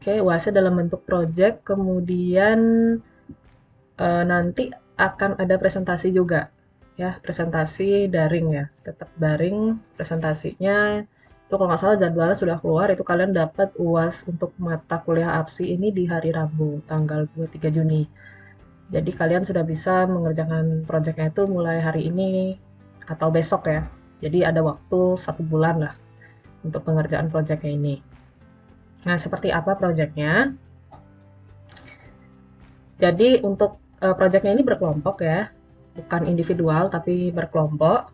Oke, UASnya dalam bentuk project, kemudian nanti akan ada presentasi juga, ya, presentasi daring ya, tetap daring presentasinya. Itu kalau nggak salah jadwalnya sudah keluar, itu kalian dapat UAS untuk mata kuliah APSI ini di hari Rabu, tanggal 23 Juni. Jadi kalian sudah bisa mengerjakan proyeknya itu mulai hari ini atau besok ya. Jadi ada waktu 1 bulan lah untuk pengerjaan proyeknya ini. Nah, seperti apa proyeknya? Jadi untuk proyeknya ini berkelompok ya, bukan individual tapi berkelompok.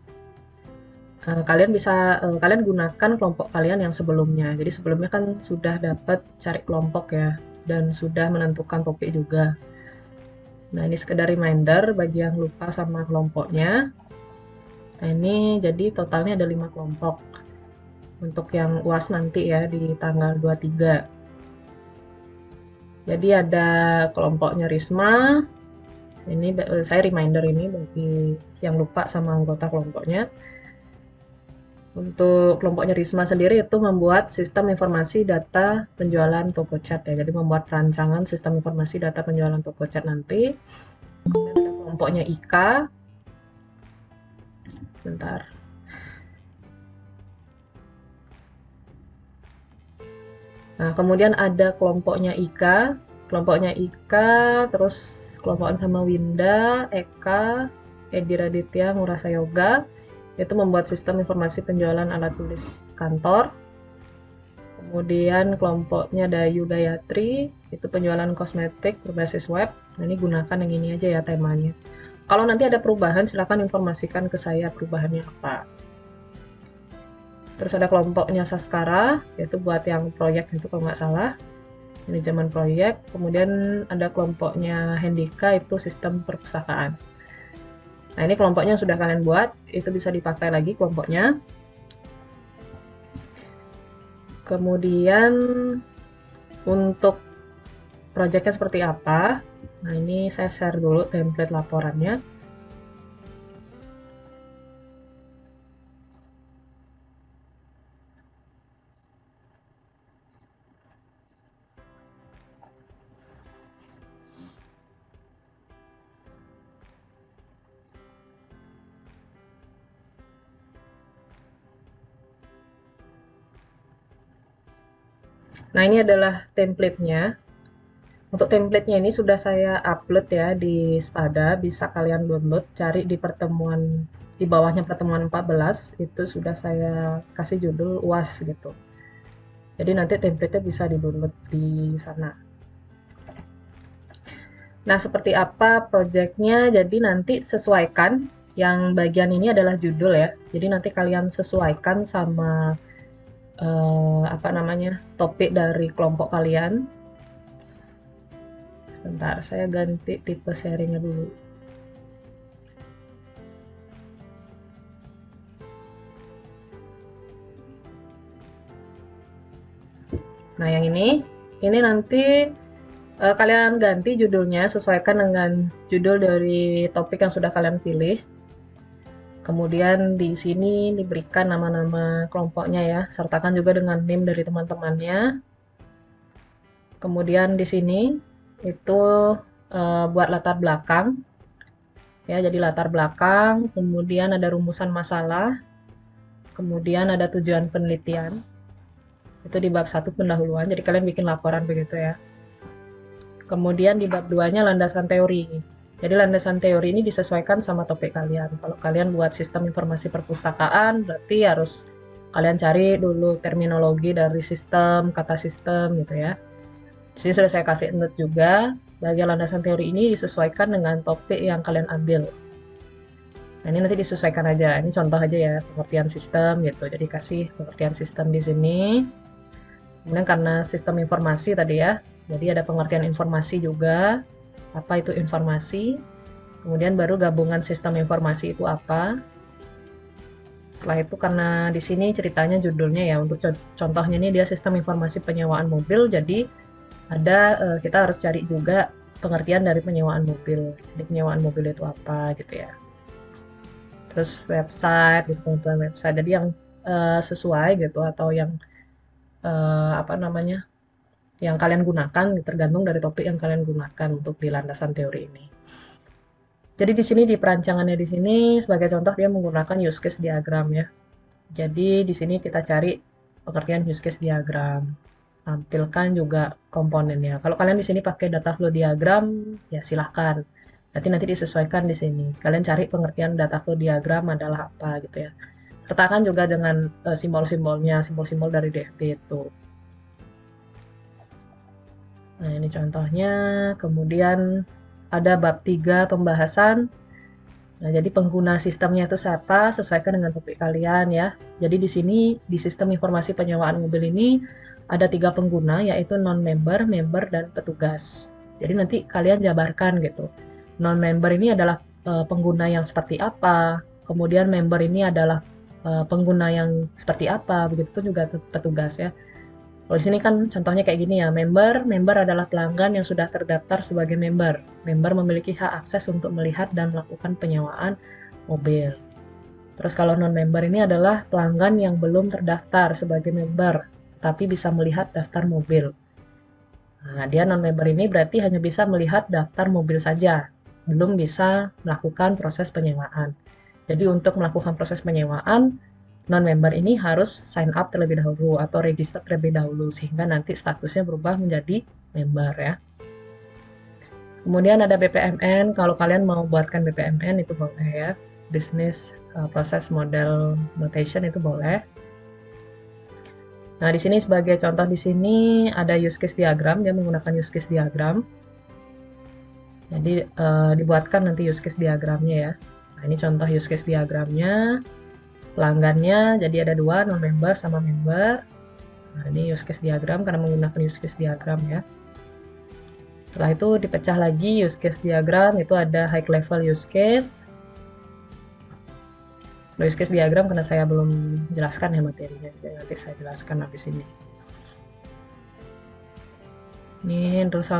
Kalian gunakan kelompok kalian yang sebelumnya. Jadi sebelumnya kan sudah dapat cari kelompok ya, dan sudah menentukan topik juga. Nah, ini sekedar reminder bagi yang lupa sama kelompoknya. Nah, ini jadi totalnya ada 5 kelompok untuk yang UAS nanti ya di tanggal 23. Jadi ada kelompoknya Risma. Ini saya reminder ini bagi yang lupa sama anggota kelompoknya. Untuk kelompoknya Risma sendiri itu membuat sistem informasi data penjualan Tokocat ya. Jadi membuat rancangan sistem informasi data penjualan Tokocat nanti. Kemudian ada kelompoknya Ika. Bentar. Nah, kemudian ada kelompoknya Ika. Kelompoknya Ika, terus kelompokan sama Winda, Eka, Edi Raditya, Ngurasa Yoga. Itu membuat sistem informasi penjualan alat tulis kantor. Kemudian kelompoknya Dayu Gayatri, itu penjualan kosmetik berbasis web. Nah, ini gunakan yang ini aja ya temanya. Kalau nanti ada perubahan, silakan informasikan ke saya perubahannya apa. Terus ada kelompoknya Saskara, yaitu buat yang proyek itu kalau nggak salah, manajemen proyek. Kemudian ada kelompoknya Hendika, itu sistem perpustakaan. Nah, ini kelompoknya yang sudah kalian buat, itu bisa dipakai lagi kelompoknya. Kemudian untuk proyeknya seperti apa? Nah, ini saya share dulu template laporannya. Nah, ini adalah template-nya. Untuk template-nya ini sudah saya upload ya di Spada, bisa kalian download, cari di pertemuan, di bawahnya pertemuan 14, itu sudah saya kasih judul UAS gitu. Jadi nanti template-nya bisa di-download di sana. Nah, seperti apa projectnya? Jadi nanti sesuaikan, yang bagian ini adalah judul ya. Jadi nanti kalian sesuaikan sama apa namanya, topik dari kelompok kalian. Bentar, saya ganti tipe sharingnya dulu. Nah, yang ini nanti kalian ganti judulnya, sesuaikan dengan judul dari topik yang sudah kalian pilih. Kemudian di sini diberikan nama-nama kelompoknya ya, sertakan juga dengan NIM dari teman-temannya. Kemudian di sini itu buat latar belakang. Ya, jadi latar belakang, kemudian ada rumusan masalah, kemudian ada tujuan penelitian. Itu di bab 1 pendahuluan, jadi kalian bikin laporan begitu ya. Kemudian di bab 2-nya landasan teori. Jadi landasan teori ini disesuaikan sama topik kalian. Kalau kalian buat sistem informasi perpustakaan, berarti harus kalian cari dulu terminologi dari sistem, kata sistem gitu ya. Di sini sudah saya kasih note juga. Bagian landasan teori ini disesuaikan dengan topik yang kalian ambil. Nah, ini nanti disesuaikan aja. Ini contoh aja ya, pengertian sistem gitu. Jadi kasih pengertian sistem di sini. Kemudian karena sistem informasi tadi ya, jadi ada pengertian informasi juga. Apa itu informasi? Kemudian baru gabungan sistem informasi itu apa? Setelah itu karena di sini ceritanya judulnya ya, untuk contohnya ini dia sistem informasi penyewaan mobil, jadi ada kita harus cari juga pengertian dari penyewaan mobil. Jadi penyewaan mobil itu apa gitu ya. Terus website, gitu, kebutuhan website. Jadi yang sesuai gitu atau yang apa namanya, yang kalian gunakan, tergantung dari topik yang kalian gunakan untuk di landasan teori ini. Jadi di sini di perancangannya di sini sebagai contoh dia menggunakan use case diagram ya. Jadi di sini kita cari pengertian use case diagram. Tampilkan juga komponennya. Kalau kalian di sini pakai data flow diagram, ya silahkan. Nanti disesuaikan di sini. Kalian cari pengertian data flow diagram adalah apa gitu ya. Sertakan juga dengan simbol-simbolnya, simbol-simbol dari DFT itu. Nah, ini contohnya. Kemudian ada bab 3 pembahasan. Nah, jadi pengguna sistemnya itu siapa, sesuaikan dengan topik kalian ya. Jadi di sini, di sistem informasi penyewaan mobil ini, ada 3 pengguna, yaitu non-member, member, dan petugas. Jadi nanti kalian jabarkan gitu. Non-member ini adalah pengguna yang seperti apa, kemudian member ini adalah pengguna yang seperti apa, begitupun juga petugas ya. Kalau di sini kan contohnya kayak gini ya, member adalah pelanggan yang sudah terdaftar sebagai member. Member memiliki hak akses untuk melihat dan melakukan penyewaan mobil. Terus kalau non-member ini adalah pelanggan yang belum terdaftar sebagai member, tapi bisa melihat daftar mobil. Nah, dia non-member ini berarti hanya bisa melihat daftar mobil saja, belum bisa melakukan proses penyewaan. Jadi untuk melakukan proses penyewaan, non-member ini harus sign up terlebih dahulu atau register terlebih dahulu sehingga nanti statusnya berubah menjadi member ya. Kemudian ada BPMN, kalau kalian mau buatkan BPMN itu boleh ya. Business Process Model Notation itu boleh. Nah, di sini sebagai contoh di sini ada use case diagram, dia menggunakan use case diagram. Jadi dibuatkan nanti use case diagramnya ya. Nah, ini contoh use case diagramnya. Pelanggannya jadi ada 2, non-member sama member. Nah, ini use case diagram karena menggunakan use case diagram ya. Setelah itu dipecah lagi use case diagram, itu ada high level use case. Use case diagram karena saya belum jelaskan ya materinya, jadi nanti saya jelaskan habis ini. Ini terus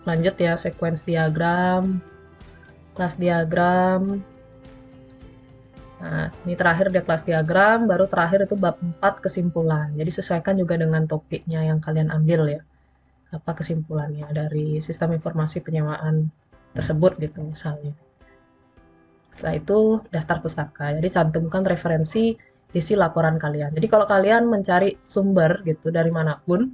lanjut ya, sequence diagram, class diagram. Nah, ini terakhir dia kelas diagram, baru terakhir itu bab 4 kesimpulan. Jadi sesuaikan juga dengan topiknya yang kalian ambil ya. Apa kesimpulannya dari sistem informasi penyewaan tersebut gitu misalnya. Setelah itu daftar pustaka. Jadi cantumkan referensi isi laporan kalian. Jadi kalau kalian mencari sumber gitu dari manapun,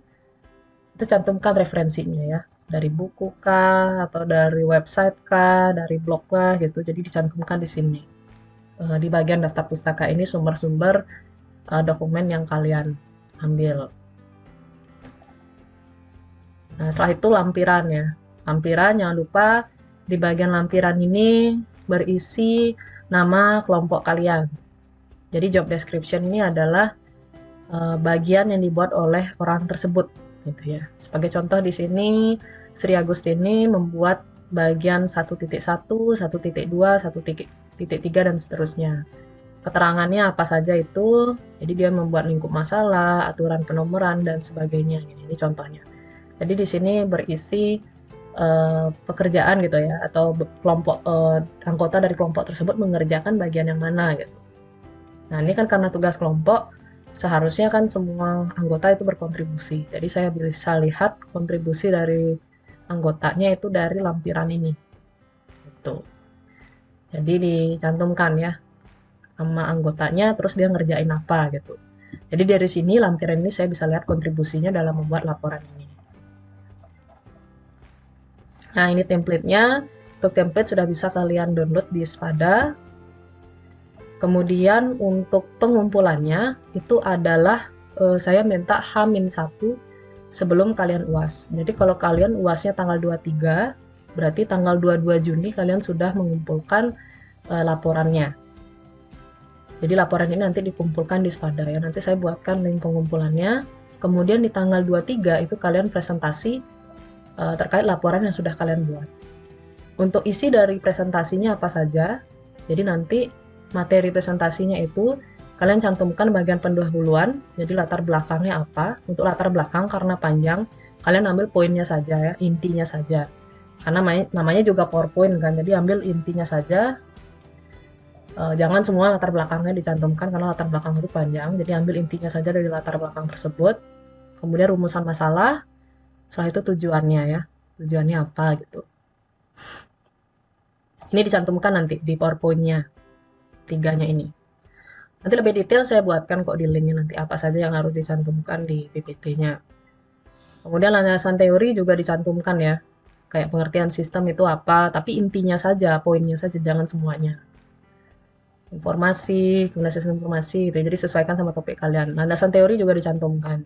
itu cantumkan referensinya ya. Dari buku kah, atau dari website kah, dari blog kah gitu. Jadi dicantumkan di sini. Di bagian daftar pustaka ini sumber-sumber dokumen yang kalian ambil. Nah, setelah itu lampiran ya. Lampiran jangan lupa di bagian lampiran ini berisi nama kelompok kalian. Jadi job description ini adalah bagian yang dibuat oleh orang tersebut gitu ya. Sebagai contoh di sini Sri Agustini membuat bagian 1.1, 1.2, 1.3 dan seterusnya. Keterangannya apa saja itu, jadi dia membuat lingkup masalah, aturan penomoran dan sebagainya. Ini contohnya. Jadi di sini berisi pekerjaan gitu ya, atau kelompok anggota dari kelompok tersebut mengerjakan bagian yang mana gitu. Nah ini kan karena tugas kelompok, seharusnya kan semua anggota itu berkontribusi. Jadi saya bisa lihat kontribusi dari anggotanya itu dari lampiran ini. Gitu. Jadi dicantumkan ya sama anggotanya, terus dia ngerjain apa gitu. Jadi dari sini lampiran ini saya bisa lihat kontribusinya dalam membuat laporan ini. Nah ini template-nya. Untuk template sudah bisa kalian download di Spada. Kemudian untuk pengumpulannya itu adalah saya minta H-1 sebelum kalian UAS. Jadi kalau kalian UASnya tanggal 23, berarti tanggal 22 Juni kalian sudah mengumpulkan laporannya. Jadi laporan ini nanti dikumpulkan di Spada ya. Nanti saya buatkan link pengumpulannya. Kemudian di tanggal 23 itu kalian presentasi terkait laporan yang sudah kalian buat. Untuk isi dari presentasinya apa saja, jadi nanti materi presentasinya itu kalian cantumkan bagian pendahuluan, jadi latar belakangnya apa. Untuk latar belakang karena panjang, kalian ambil poinnya saja ya, intinya saja. Karena namanya juga PowerPoint kan, jadi ambil intinya saja. Jangan semua latar belakangnya dicantumkan karena latar belakang itu panjang, jadi ambil intinya saja dari latar belakang tersebut. Kemudian rumusan masalah, Setelah itu tujuannya ya, tujuannya apa gitu. Ini dicantumkan nanti di PowerPoint-nya, tiganya ini. Nanti lebih detail saya buatkan kok di linknya nanti apa saja yang harus dicantumkan di PPT-nya. Kemudian landasan teori juga dicantumkan ya, kayak pengertian sistem itu apa, tapi intinya saja, poinnya saja, jangan semuanya. Informasi, kemudian sistem informasi gitu. Jadi sesuaikan sama topik kalian. Landasan teori juga dicantumkan.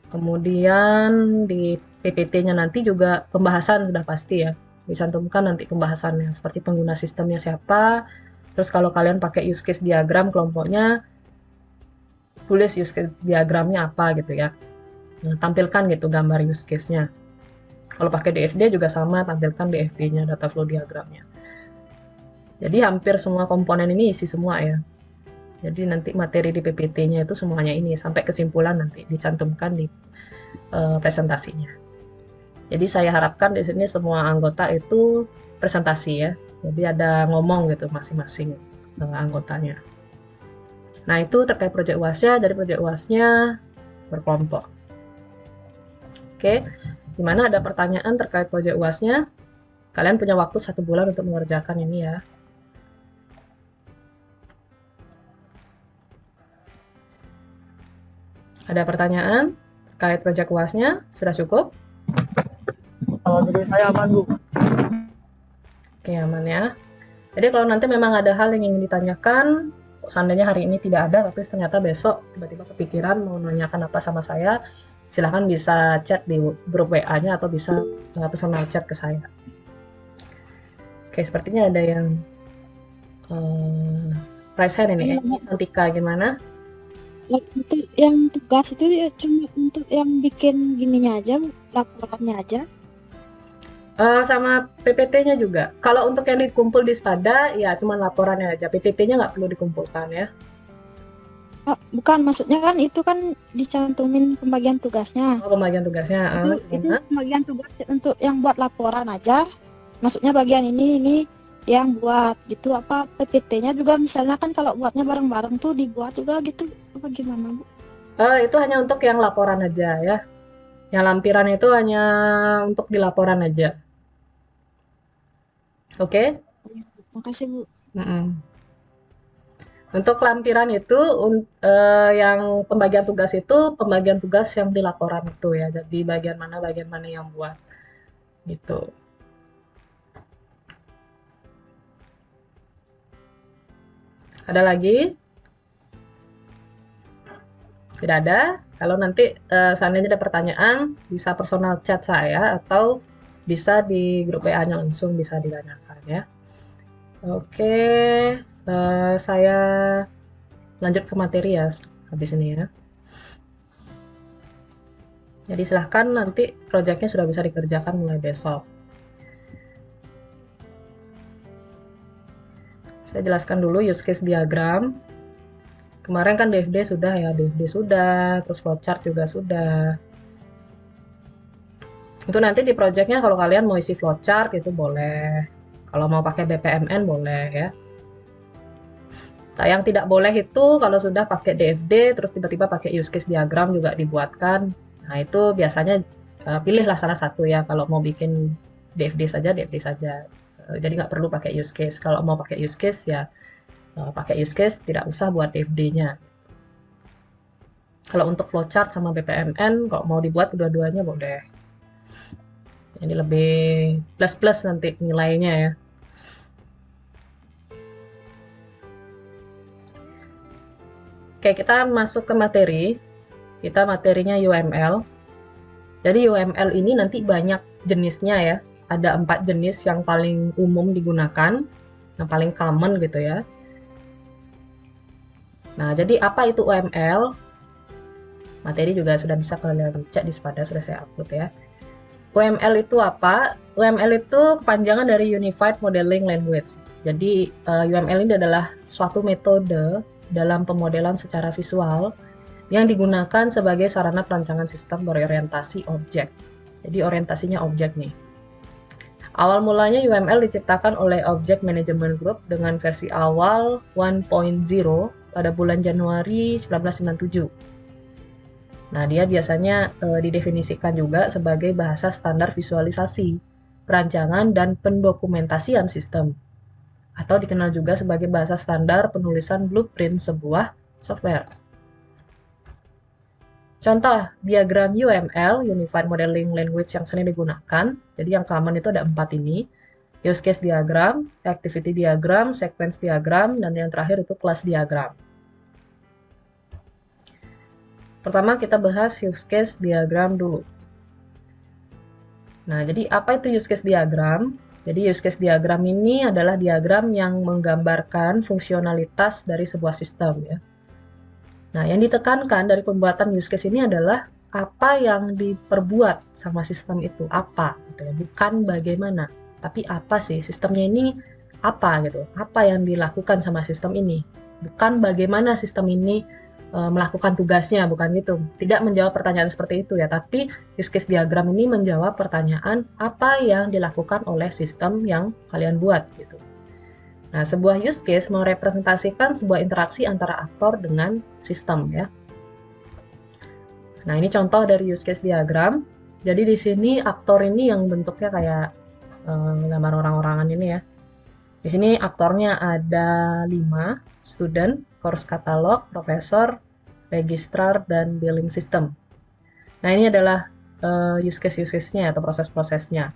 Kemudian di PPT-nya nanti juga pembahasan sudah pasti ya. Dicantumkan nanti pembahasannya seperti pengguna sistemnya siapa. Terus kalau kalian pakai use case diagram kelompoknya, tulis use case diagramnya apa gitu ya. Nah, tampilkan gitu gambar use case-nya. Kalau pakai DFD juga sama, tampilkan DFD-nya, data flow diagramnya. Jadi hampir semua komponen ini isi semua ya. Jadi nanti materi di PPT-nya itu semuanya ini, sampai kesimpulan nanti dicantumkan di presentasinya. Jadi saya harapkan di sini semua anggota itu presentasi ya. Jadi ada ngomong gitu masing-masing anggotanya. Nah itu terkait proyek UAS-nya, dari proyek UAS-nya berkelompok. Oke, gimana ada pertanyaan terkait proyek UAS-nya? Kalian punya waktu 1 bulan untuk mengerjakan ini ya. Ada pertanyaan terkait proyek UAS-nya? Sudah cukup? Jadi saya aman, Bu. Oke, aman ya. Jadi kalau nanti memang ada hal yang ingin ditanyakan, seandainya hari ini tidak ada, tapi ternyata besok tiba-tiba kepikiran mau nanyakan apa sama saya, silahkan bisa chat di grup WA-nya atau bisa personal chat ke saya. Oke, sepertinya ada yang raise hand ini. Santika, gimana? Untuk yang tugas itu ya cuma untuk yang bikin gininya aja, laporannya aja. Sama PPT-nya juga. Kalau untuk yang dikumpul di Spada, ya cuma laporannya aja. PPT-nya nggak perlu dikumpulkan ya. Bukan, maksudnya kan itu kan dicantumin pembagian tugasnya. Oh, pembagian tugasnya. Itu pembagian tugas untuk yang buat laporan aja. Maksudnya bagian ini yang buat gitu, apa PPT-nya juga misalnya kan kalau buatnya bareng-bareng tuh dibuat juga gitu, apa gimana, Bu? Itu hanya untuk yang laporan aja ya. Yang lampiran itu hanya untuk di laporan aja. Oke? Makasih, Bu. Untuk lampiran itu, yang pembagian tugas itu pembagian tugas yang di laporan itu ya. Jadi bagian mana yang buat gitu. Ada lagi? Tidak ada? Kalau nanti seandainya ada pertanyaan, bisa personal chat saya atau bisa di grup WA-nya langsung bisa ditanyakan ya. Oke, saya lanjut ke materi ya habis ini ya. Jadi silahkan nanti proyeknya sudah bisa dikerjakan mulai besok. Saya jelaskan dulu use case diagram. Kemarin kan DFD sudah ya, DFD sudah, terus flowchart juga sudah. Itu nanti di projectnya kalau kalian mau isi flowchart itu boleh. Kalau mau pakai BPMN boleh ya. Yang tidak boleh itu kalau sudah pakai DFD, terus tiba-tiba pakai use case diagram juga dibuatkan. Nah itu biasanya pilihlah salah satu ya. Kalau mau bikin DFD saja, DFD saja. Jadi nggak perlu pakai use case. Kalau mau pakai use case ya pakai use case, tidak usah buat DFD-nya. Kalau untuk flowchart sama BPMN, kalau mau dibuat kedua-duanya boleh. Jadi lebih plus-plus nanti nilainya ya. Oke, kita masuk ke materi. Kita materinya UML. Jadi UML ini nanti banyak jenisnya ya. Ada 4 jenis yang paling umum digunakan, yang paling common gitu ya. Nah, jadi apa itu UML? Materi juga sudah bisa kalian cek di Spada, sudah saya upload ya. UML itu apa? UML itu kepanjangan dari Unified Modeling Language. Jadi UML ini adalah suatu metode dalam pemodelan secara visual yang digunakan sebagai sarana perancangan sistem berorientasi objek. Jadi orientasinya objek nih. Awal mulanya UML diciptakan oleh Object Management Group dengan versi awal 1.0 pada bulan Januari 1997. Nah, dia biasanya didefinisikan juga sebagai bahasa standar visualisasi, perancangan, dan pendokumentasian sistem, atau dikenal juga sebagai bahasa standar penulisan blueprint sebuah software. Contoh diagram UML, Unified Modeling Language, yang sering digunakan. Jadi yang common itu ada 4 ini. Use case diagram, activity diagram, sequence diagram, dan yang terakhir itu class diagram. Pertama kita bahas use case diagram dulu. Nah, jadi apa itu use case diagram? Jadi use case diagram ini adalah diagram yang menggambarkan fungsionalitas dari sebuah sistem ya. Nah, yang ditekankan dari pembuatan use case ini adalah apa yang diperbuat sama sistem itu, apa gitu ya. Bukan bagaimana, tapi apa sih sistemnya ini, apa gitu. Apa yang dilakukan sama sistem ini. Bukan bagaimana sistem ini melakukan tugasnya, bukan gitu. Tidak menjawab pertanyaan seperti itu ya, tapi use case diagram ini menjawab pertanyaan apa yang dilakukan oleh sistem yang kalian buat gitu. Nah, sebuah use case merepresentasikan sebuah interaksi antara aktor dengan sistem ya. Nah, ini contoh dari use case diagram. Jadi di sini aktor ini yang bentuknya kayak gambar orang-orangan ini ya. Di sini aktornya ada 5, student, course catalog, profesor, registrar, dan billing system. Nah, ini adalah use case-nya atau proses-prosesnya.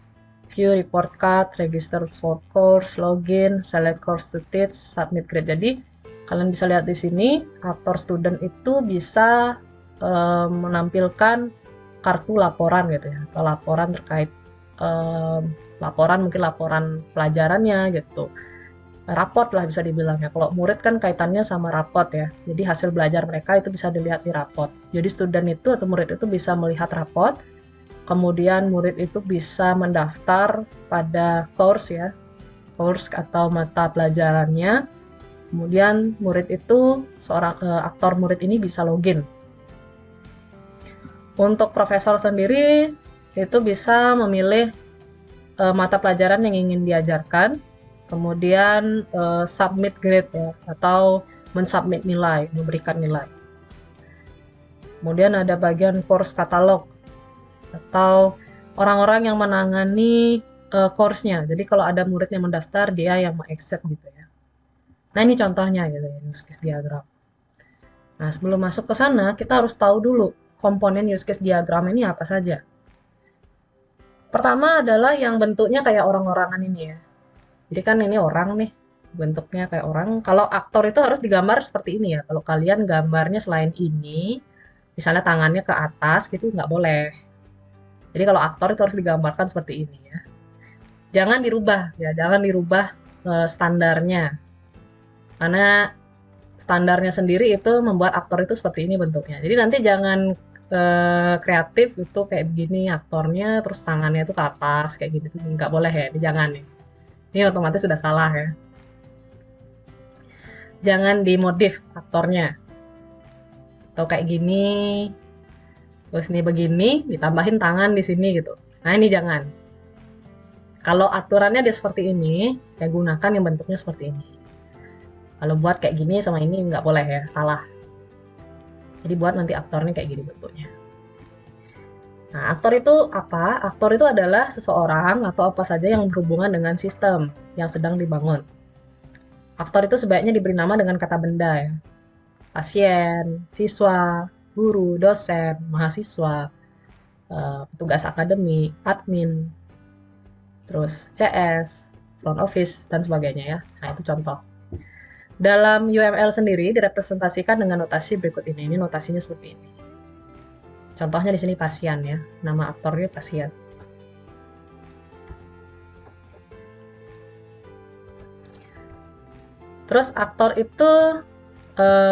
View report card, register for course, login, select course to teach, submit grade. Jadi kalian bisa lihat di sini aktor student itu bisa menampilkan kartu laporan gitu ya, atau laporan terkait laporan, mungkin laporan pelajarannya gitu, raport lah bisa dibilang ya. Kalau murid kan kaitannya sama raport ya, jadi hasil belajar mereka itu bisa dilihat di raport. Jadi student itu atau murid itu bisa melihat raport, kemudian murid itu bisa mendaftar pada course ya, course atau mata pelajarannya. Kemudian murid itu, seorang aktor murid ini bisa login. Untuk profesor sendiri itu bisa memilih mata pelajaran yang ingin diajarkan, kemudian submit grade ya, atau mensubmit nilai, memberikan nilai. Kemudian ada bagian course catalog atau orang-orang yang menangani course-nya. Jadi kalau ada murid yang mendaftar, dia yang mengaccept gitu ya. Nah, ini contohnya gitu ya, use case diagram. Nah, sebelum masuk ke sana, kita harus tahu dulu komponen use case diagram ini apa saja. Pertama adalah yang bentuknya kayak orang-orangan ini ya. Jadi kan ini orang nih, bentuknya kayak orang. Kalau aktor itu harus digambar seperti ini ya. Kalau kalian gambarnya selain ini, misalnya tangannya ke atas gitu, nggak boleh. Jadi kalau aktor itu harus digambarkan seperti ini ya. Jangan dirubah ya, jangan dirubah standarnya. Karena standarnya sendiri itu membuat aktor itu seperti ini bentuknya. Jadi nanti jangan kreatif itu kayak begini aktornya, terus tangannya itu ke atas kayak gini, tuh nggak boleh ya, ini jangan nih. Ini otomatis sudah salah ya. Jangan dimodif aktornya. Atau kayak gini, terus ini begini, ditambahin tangan di sini gitu. Nah, ini jangan. Kalau aturannya dia seperti ini, ya gunakan yang bentuknya seperti ini. Kalau buat kayak gini sama ini nggak boleh ya, salah. Jadi buat nanti aktornya kayak gini bentuknya. Nah, aktor itu apa? Aktor itu adalah seseorang atau apa saja yang berhubungan dengan sistem yang sedang dibangun. Aktor itu sebaiknya diberi nama dengan kata benda ya. Pasien, siswa, guru, dosen, mahasiswa, petugas akademi, admin, terus CS, front office, dan sebagainya ya. Nah, itu contoh. Dalam UML sendiri direpresentasikan dengan notasi berikut ini. Ini notasinya seperti ini. Contohnya di sini pasien ya. Nama aktornya pasien. Terus aktor itu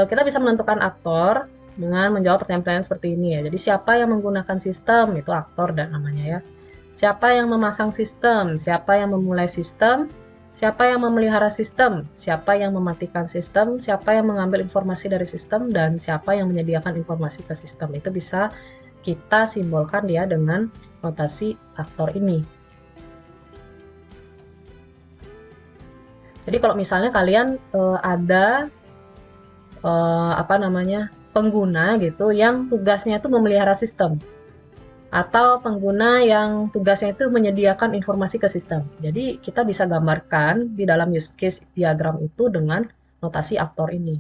kita bisa menentukan aktor dengan menjawab pertanyaan-pertanyaan seperti ini ya. Jadi siapa yang menggunakan sistem itu aktor dan namanya ya. Siapa yang memasang sistem, siapa yang memulai sistem, siapa yang memelihara sistem, siapa yang mematikan sistem, siapa yang mengambil informasi dari sistem, dan siapa yang menyediakan informasi ke sistem. Itu bisa kita simbolkan ya dengan notasi aktor ini. Jadi kalau misalnya kalian ada pengguna gitu yang tugasnya itu memelihara sistem, atau pengguna yang tugasnya itu menyediakan informasi ke sistem. Jadi kita bisa gambarkan di dalam use case diagram itu dengan notasi aktor ini.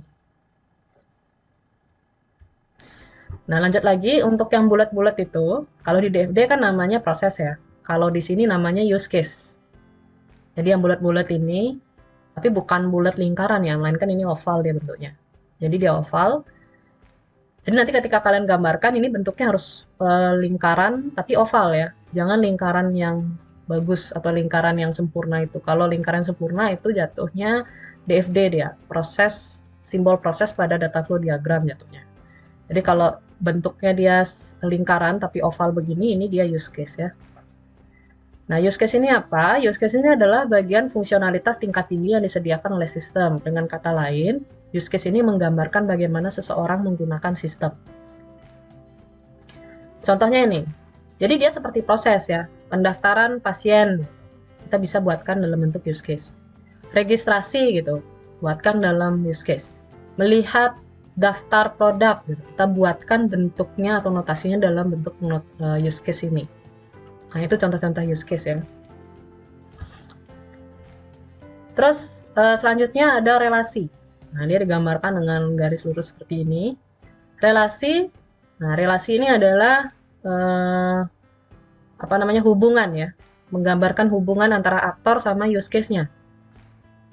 Nah, lanjut lagi untuk yang bulat-bulat itu, kalau di DFD kan namanya proses ya. Kalau di sini namanya use case. Jadi yang bulat-bulat ini, tapi bukan bulat lingkaran ya, melainkan ini oval dia bentuknya. Jadi dia oval. Jadi nanti ketika kalian gambarkan, ini bentuknya harus lingkaran tapi oval ya. Jangan lingkaran yang bagus atau lingkaran yang sempurna itu. Kalau lingkaran sempurna itu jatuhnya DFD dia, proses, simbol proses pada data flow diagram jatuhnya. Jadi kalau bentuknya dia lingkaran tapi oval begini, ini dia use case ya. Nah, use case ini apa? Use case ini adalah bagian fungsionalitas tingkat tinggi yang disediakan oleh sistem. Dengan kata lain, use case ini menggambarkan bagaimana seseorang menggunakan sistem. Contohnya ini. Jadi dia seperti proses ya. Pendaftaran pasien, kita bisa buatkan dalam bentuk use case. Registrasi gitu, buatkan dalam use case. Melihat daftar produk, gitu, kita buatkan bentuknya atau notasinya dalam bentuk use case ini. Nah, itu contoh-contoh use case ya. Terus selanjutnya ada relasi. Nah, dia digambarkan dengan garis lurus seperti ini. Relasi, nah relasi ini adalah hubungan ya. Menggambarkan hubungan antara aktor sama use case-nya.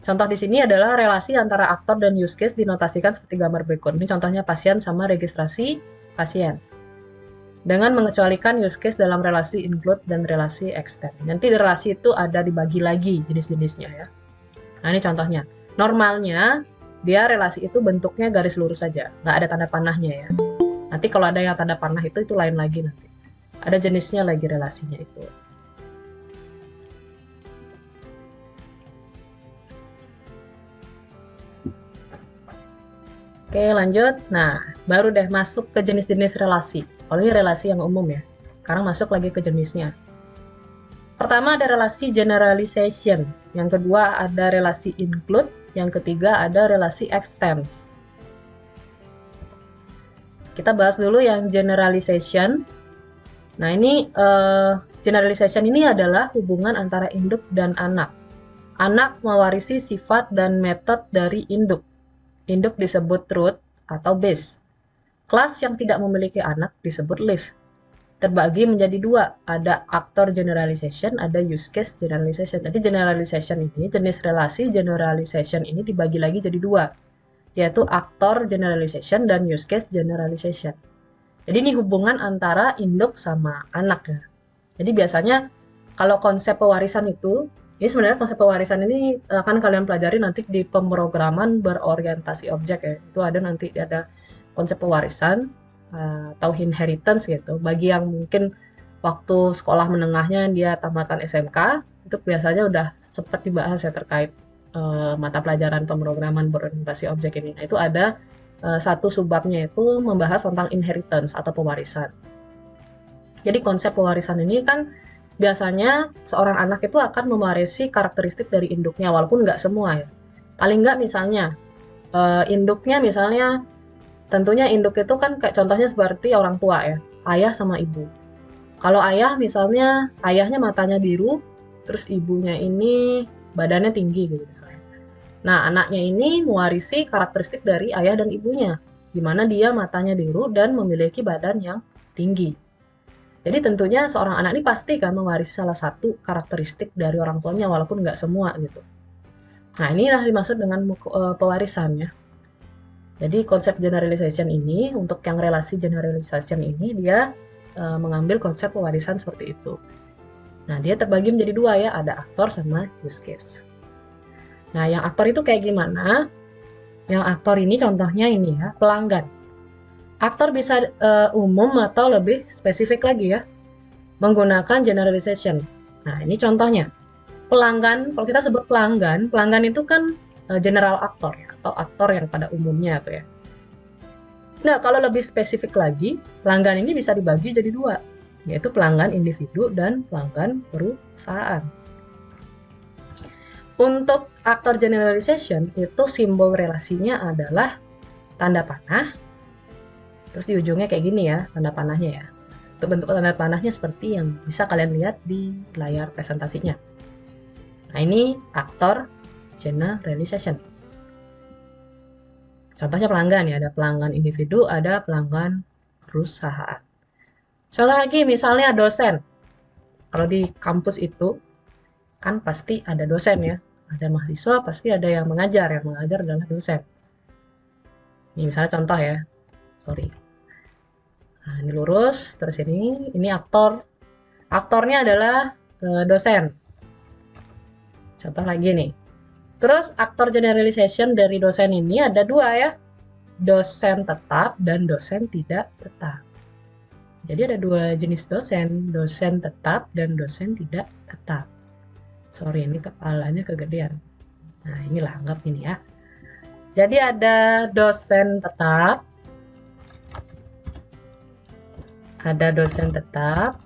Contoh di sini adalah relasi antara aktor dan use case dinotasikan seperti gambar berikut. Ini contohnya pasien sama registrasi pasien. Dengan mengecualikan use case dalam relasi include dan relasi extend. Nanti relasi itu ada dibagi lagi jenis-jenisnya ya. Nah, ini contohnya. Normalnya, dia relasi itu bentuknya garis lurus saja. Nggak ada tanda panahnya ya. Nanti kalau ada yang tanda panah itu lain lagi nanti. Ada jenisnya lagi relasinya itu. Oke, lanjut. Nah, baru deh masuk ke jenis-jenis relasi. Kalau ini relasi yang umum ya. Sekarang masuk lagi ke jenisnya. Pertama ada relasi generalization. Yang kedua ada relasi include. Yang ketiga ada relasi extends. Kita bahas dulu yang generalization. Nah, ini generalization ini adalah hubungan antara induk dan anak. Anak mewarisi sifat dan metode dari induk. Induk disebut root atau base. Kelas yang tidak memiliki anak disebut leaf. Terbagi menjadi dua, ada actor generalization, ada use case generalization. Jadi generalization ini, jenis relasi generalization ini dibagi lagi jadi dua, yaitu actor generalization dan use case generalization. Jadi ini hubungan antara induk sama anak ya. Jadi biasanya kalau konsep pewarisan itu, ini sebenarnya konsep pewarisan ini akan kalian pelajari nanti di pemrograman berorientasi objek ya. Itu ada nanti ada konsep pewarisan atau inheritance gitu. Bagi yang mungkin waktu sekolah menengahnya dia tamatan SMK, itu biasanya udah sempat dibahas ya terkait mata pelajaran pemrograman berorientasi objek ini. Nah, itu ada satu subbabnya itu membahas tentang inheritance atau pewarisan. Jadi konsep pewarisan ini kan biasanya seorang anak itu akan mewarisi karakteristik dari induknya, walaupun nggak semua ya. Paling nggak misalnya induknya misalnya, tentunya induk itu kan kayak contohnya seperti orang tua ya, ayah sama ibu. Kalau ayah misalnya, ayahnya matanya biru, terus ibunya ini badannya tinggi gitu misalnya. Nah, anaknya ini mewarisi karakteristik dari ayah dan ibunya, di mana dia matanya biru dan memiliki badan yang tinggi. Jadi tentunya seorang anak ini pasti kan mewarisi salah satu karakteristik dari orang tuanya, walaupun nggak semua gitu. Nah, inilah dimaksud dengan pewarisan ya. Jadi konsep generalization ini, untuk yang relasi generalization ini, dia mengambil konsep pewarisan seperti itu. Nah, dia terbagi menjadi dua ya, ada aktor sama use case. Nah, yang aktor itu kayak gimana? Yang aktor ini contohnya ini ya, pelanggan. Aktor bisa umum atau lebih spesifik lagi ya, menggunakan generalization. Nah, ini contohnya. Pelanggan, kalau kita sebut pelanggan, pelanggan itu kan general aktor ya, atau aktor yang pada umumnya tuh ya. Nah, kalau lebih spesifik lagi, pelanggan ini bisa dibagi jadi dua, yaitu pelanggan individu dan pelanggan perusahaan. Untuk aktor generalization itu simbol relasinya adalah tanda panah, Terus di ujungnya kayak gini ya tanda panahnya ya. Untuk bentuk tanda panahnya seperti yang bisa kalian lihat di layar presentasinya. Nah, ini aktor generalization. Contohnya pelanggan ya, ada pelanggan individu, ada pelanggan perusahaan. Contoh lagi misalnya dosen. Kalau di kampus itu kan pasti ada dosen ya. Ada mahasiswa, pasti ada yang mengajar. Yang mengajar adalah dosen. Ini misalnya contoh ya. Sorry. Nah, ini lurus, terus ini aktor. Aktornya adalah dosen. Contoh lagi nih. Terus aktor generalization dari dosen ini ada dua ya. Dosen tetap dan dosen tidak tetap. Jadi ada dua jenis dosen. Dosen tetap dan dosen tidak tetap. Sorry, ini kepalanya kegedean. Nah, inilah, anggap ini ya. Jadi ada dosen tetap. Ada dosen tetap.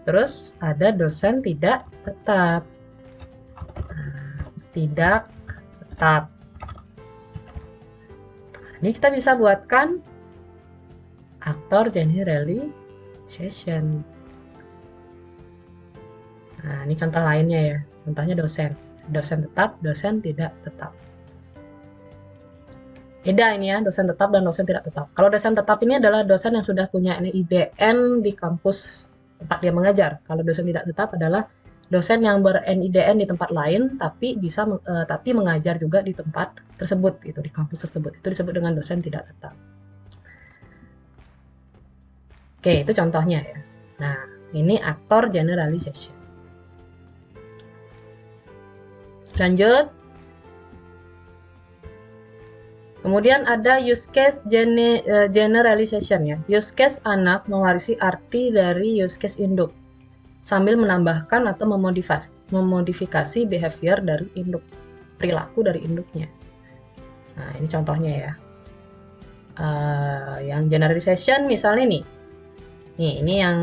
Terus ada dosen tidak tetap. Nah, tidak tetap. Ini kita bisa buatkan aktor generalization. Nah, ini contoh lainnya ya. Contohnya dosen. Dosen tetap, dosen tidak tetap. Beda ini ya, dosen tetap dan dosen tidak tetap. Kalau dosen tetap ini adalah dosen yang sudah punya NIDN di kampus tempat dia mengajar. Kalau dosen tidak tetap adalah dosen yang ber-NIDN di tempat lain, tapi bisa tapi mengajar juga di tempat tersebut, gitu, di kampus tersebut. Itu disebut dengan dosen tidak tetap. Oke, itu contohnya ya. Nah, ini aktor generalization. Lanjut. Kemudian ada use case generalization ya. Use case anak mewarisi arti dari use case induk sambil menambahkan atau memodifikasi behavior dari induk, perilaku dari induknya. Nah, ini contohnya ya. Yang generalization misalnya nih. Ini yang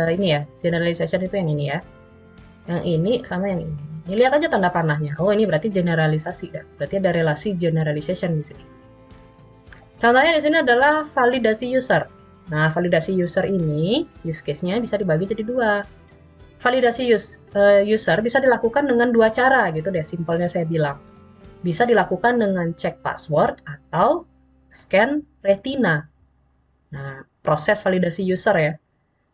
ini ya, generalization itu yang ini ya. Yang ini sama yang ini. Ini lihat aja tanda panahnya. Oh, ini berarti generalisasi ya. Berarti ada relasi generalization di sini. Contohnya di sini adalah validasi user. Nah, validasi user ini use case-nya bisa dibagi jadi dua. Validasi user bisa dilakukan dengan dua cara gitu deh, simpelnya saya bilang. Bisa dilakukan dengan cek password atau scan retina. Nah, proses validasi user ya.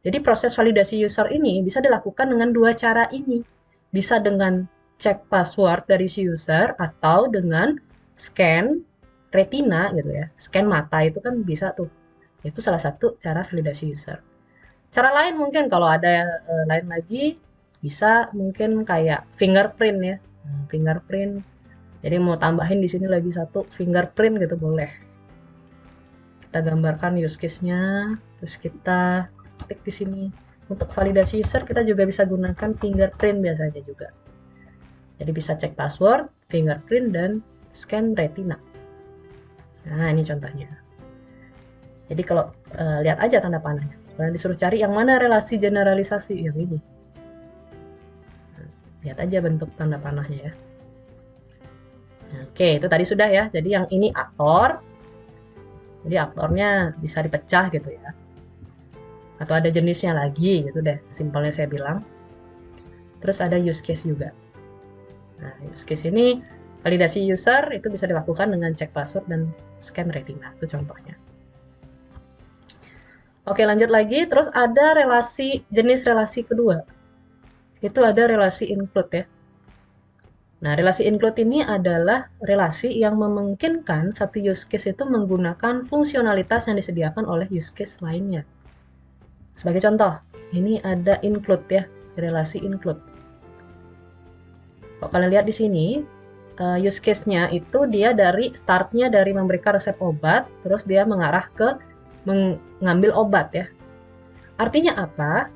Jadi proses validasi user ini bisa dilakukan dengan dua cara ini. Bisa dengan cek password dari si user atau dengan scan retina gitu ya. Scan mata itu kan bisa tuh. Itu salah satu cara validasi user. Cara lain mungkin kalau ada lain lagi bisa mungkin kayak fingerprint ya. Fingerprint. Jadi mau tambahin di sini lagi satu fingerprint gitu boleh. Kita gambarkan use case-nya, terus kita ketik di sini. Untuk validasi user kita juga bisa gunakan fingerprint biasanya juga. Jadi bisa cek password, fingerprint, dan scan retina. Nah, ini contohnya. Jadi kalau lihat aja tanda panahnya. Kalian disuruh cari yang mana relasi generalisasi, yang ini. Nah, lihat aja bentuk tanda panahnya ya. Oke, itu tadi sudah ya. Jadi yang ini aktor. Jadi aktornya bisa dipecah gitu ya. Atau ada jenisnya lagi gitu deh, simpelnya saya bilang. Terus ada use case juga. Nah, use case ini validasi user itu bisa dilakukan dengan cek password dan scan retina, itu contohnya. Oke, lanjut lagi. Terus ada jenis relasi kedua. Itu ada relasi include ya. Nah, relasi include ini adalah relasi yang memungkinkan satu use case itu menggunakan fungsionalitas yang disediakan oleh use case lainnya. Sebagai contoh, ini ada include ya, relasi include. Kalau kalian lihat di sini, use case-nya itu dia startnya dari memberikan resep obat, terus dia mengarah ke mengambil obat ya. Artinya apa?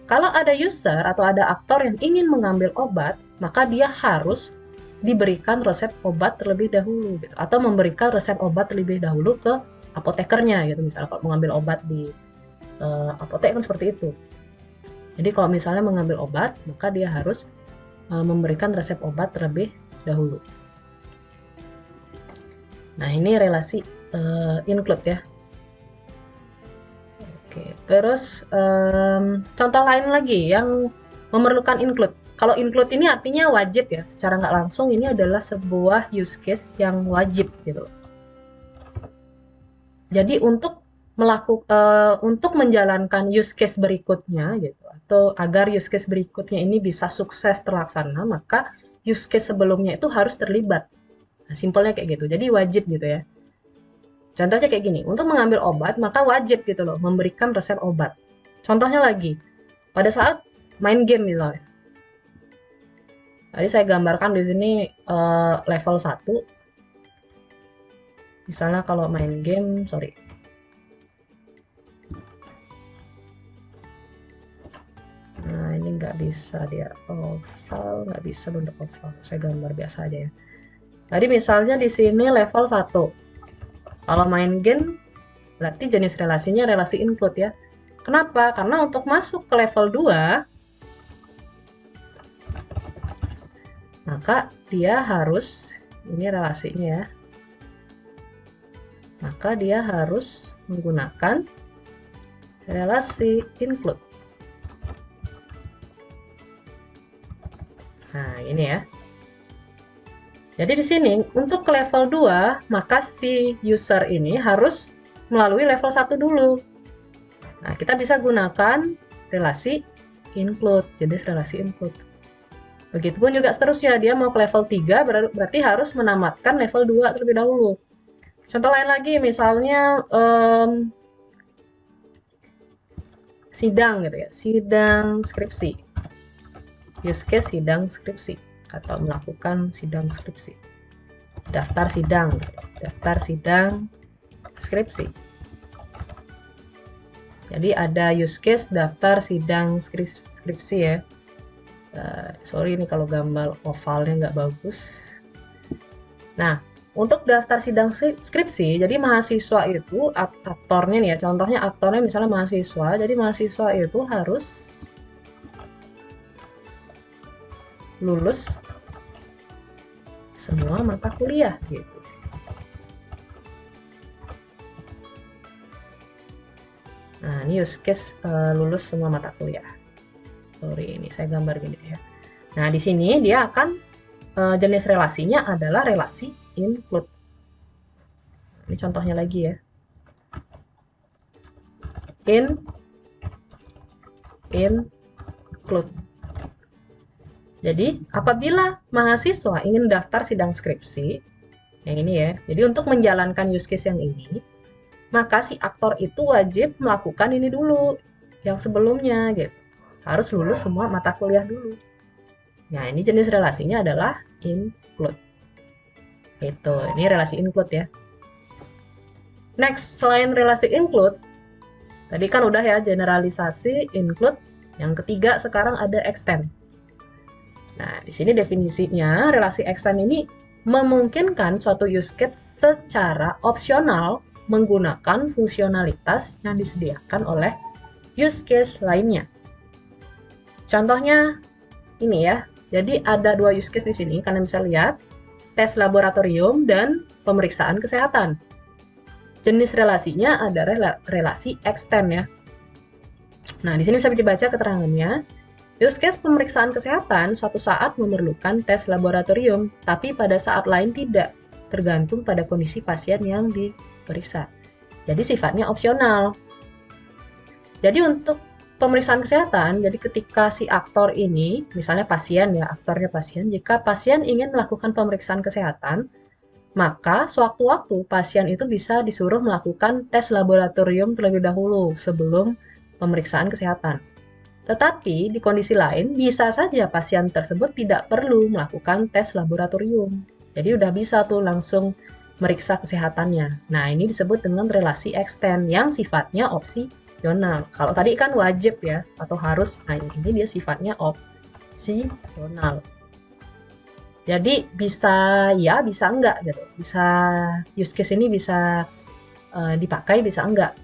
Kalau ada user atau ada aktor yang ingin mengambil obat, maka dia harus diberikan resep obat terlebih dahulu, gitu. Atau memberikan resep obat terlebih dahulu ke apotekernya, gitu. Misalnya kalau mengambil obat di apotek kan seperti itu. Jadi kalau misalnya mengambil obat, maka dia harus memberikan resep obat terlebih dahulu. Nah, ini relasi include ya. Oke, terus contoh lain lagi yang memerlukan include. Kalau include ini artinya wajib ya, secara nggak langsung ini adalah sebuah use case yang wajib gitu. Jadi untuk menjalankan use case berikutnya gitu, atau agar use case berikutnya ini bisa sukses terlaksana, maka use case sebelumnya itu harus terlibat. Nah, simpelnya kayak gitu. Jadi wajib gitu ya. Contohnya kayak gini, untuk mengambil obat maka wajib gitu loh memberikan resep obat. Contohnya lagi, pada saat main game misalnya. Tadi saya gambarkan di sini level 1. Misalnya kalau main game, sorry. Nah, ini nggak bisa dia oval, nggak bisa untuk oval. Saya gambar biasa aja ya. Tadi misalnya di sini level 1. Kalau main game, berarti jenis relasinya relasi include ya. Kenapa? Karena untuk masuk ke level 2, maka dia harus, ini relasinya ya, maka dia harus menggunakan relasi include. Nah, ini ya. Jadi di sini untuk ke level 2, maka si user ini harus melalui level 1 dulu. Nah, kita bisa gunakan relasi include, jenis relasi include. Begitupun juga seterusnya, dia mau ke level 3 berarti harus menamatkan level 2 terlebih dahulu. Contoh lain lagi, misalnya sidang gitu ya, sidang skripsi. Use case sidang skripsi atau melakukan sidang skripsi. Daftar sidang skripsi. Jadi ada use case daftar sidang skripsi ya. Sorry ini kalau gambar ovalnya nggak bagus. Nah, untuk daftar sidang skripsi, jadi mahasiswa itu aktornya nih ya, contohnya aktornya misalnya mahasiswa, jadi mahasiswa itu harus lulus semua mata kuliah gitu. Nah, ini use case lulus semua mata kuliah. Sorry, ini saya gambar gini ya. Nah, di sini dia akan jenis relasinya adalah relasi include. Ini contohnya lagi ya. Include. Jadi, apabila mahasiswa ingin daftar sidang skripsi, yang ini ya, jadi untuk menjalankan use case yang ini, maka si aktor itu wajib melakukan ini dulu, yang sebelumnya gitu. Harus lulus semua mata kuliah dulu. Nah, ini jenis relasinya adalah include. Itu, ini relasi include ya. Next, selain relasi include, tadi kan udah ya generalisasi, include. Yang ketiga sekarang ada extend. Nah, di sini definisinya, relasi extend ini memungkinkan suatu use case secara opsional menggunakan fungsionalitas yang disediakan oleh use case lainnya. Contohnya ini ya, jadi ada dua use case di sini, kalian bisa lihat, tes laboratorium dan pemeriksaan kesehatan. Jenis relasinya adalah relasi extend ya. Nah, di sini bisa dibaca keterangannya. Use case pemeriksaan kesehatan suatu saat memerlukan tes laboratorium, tapi pada saat lain tidak, tergantung pada kondisi pasien yang diperiksa. Jadi sifatnya opsional. Jadi untuk pemeriksaan kesehatan, jadi ketika si aktor ini, misalnya pasien ya, aktornya pasien, jika pasien ingin melakukan pemeriksaan kesehatan, maka sewaktu-waktu pasien itu bisa disuruh melakukan tes laboratorium terlebih dahulu sebelum pemeriksaan kesehatan. Tetapi di kondisi lain, bisa saja pasien tersebut tidak perlu melakukan tes laboratorium. Jadi udah bisa tuh langsung meriksa kesehatannya. Nah, ini disebut dengan relasi extend yang sifatnya opsional. Kalau tadi kan wajib ya, atau harus. Nah, ini dia sifatnya opsional. Jadi bisa ya, bisa enggak gitu. Bisa use case ini bisa dipakai, bisa enggak.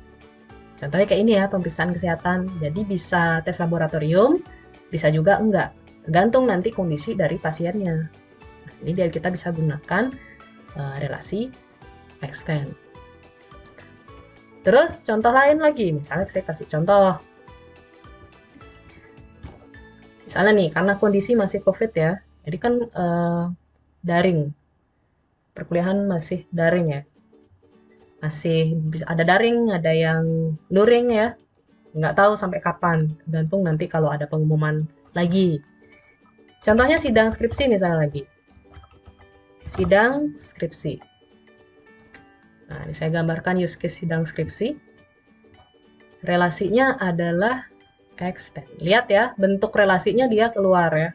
Contohnya kayak ini ya, pemeriksaan kesehatan. Jadi bisa tes laboratorium, bisa juga enggak. Tergantung nanti kondisi dari pasiennya. Nah, ini kita bisa gunakan relasi extend. Terus contoh lain lagi, misalnya saya kasih contoh. Misalnya nih, karena kondisi masih COVID ya, jadi kan daring, perkuliahan masih daring ya. Masih bisa ada daring, ada yang luring ya. Nggak tahu sampai kapan, tergantung nanti kalau ada pengumuman lagi. Contohnya sidang skripsi misalnya lagi. Sidang skripsi. Nah, ini saya gambarkan use case sidang skripsi. Relasinya adalah extend. Lihat ya, bentuk relasinya dia keluar ya.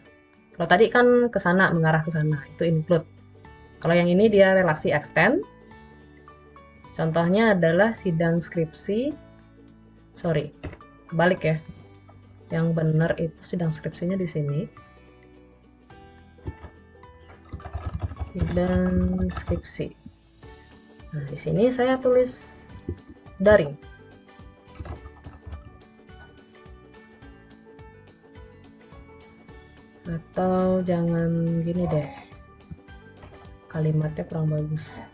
Kalau tadi kan ke sana, mengarah ke sana, itu include. Kalau yang ini dia relasi extend. Contohnya adalah sidang skripsi. Sorry, kebalik ya. Yang benar itu sidang skripsinya di sini. Sidang skripsi. Nah, di sini saya tulis daring. Atau jangan gini deh. Kalimatnya kurang bagus.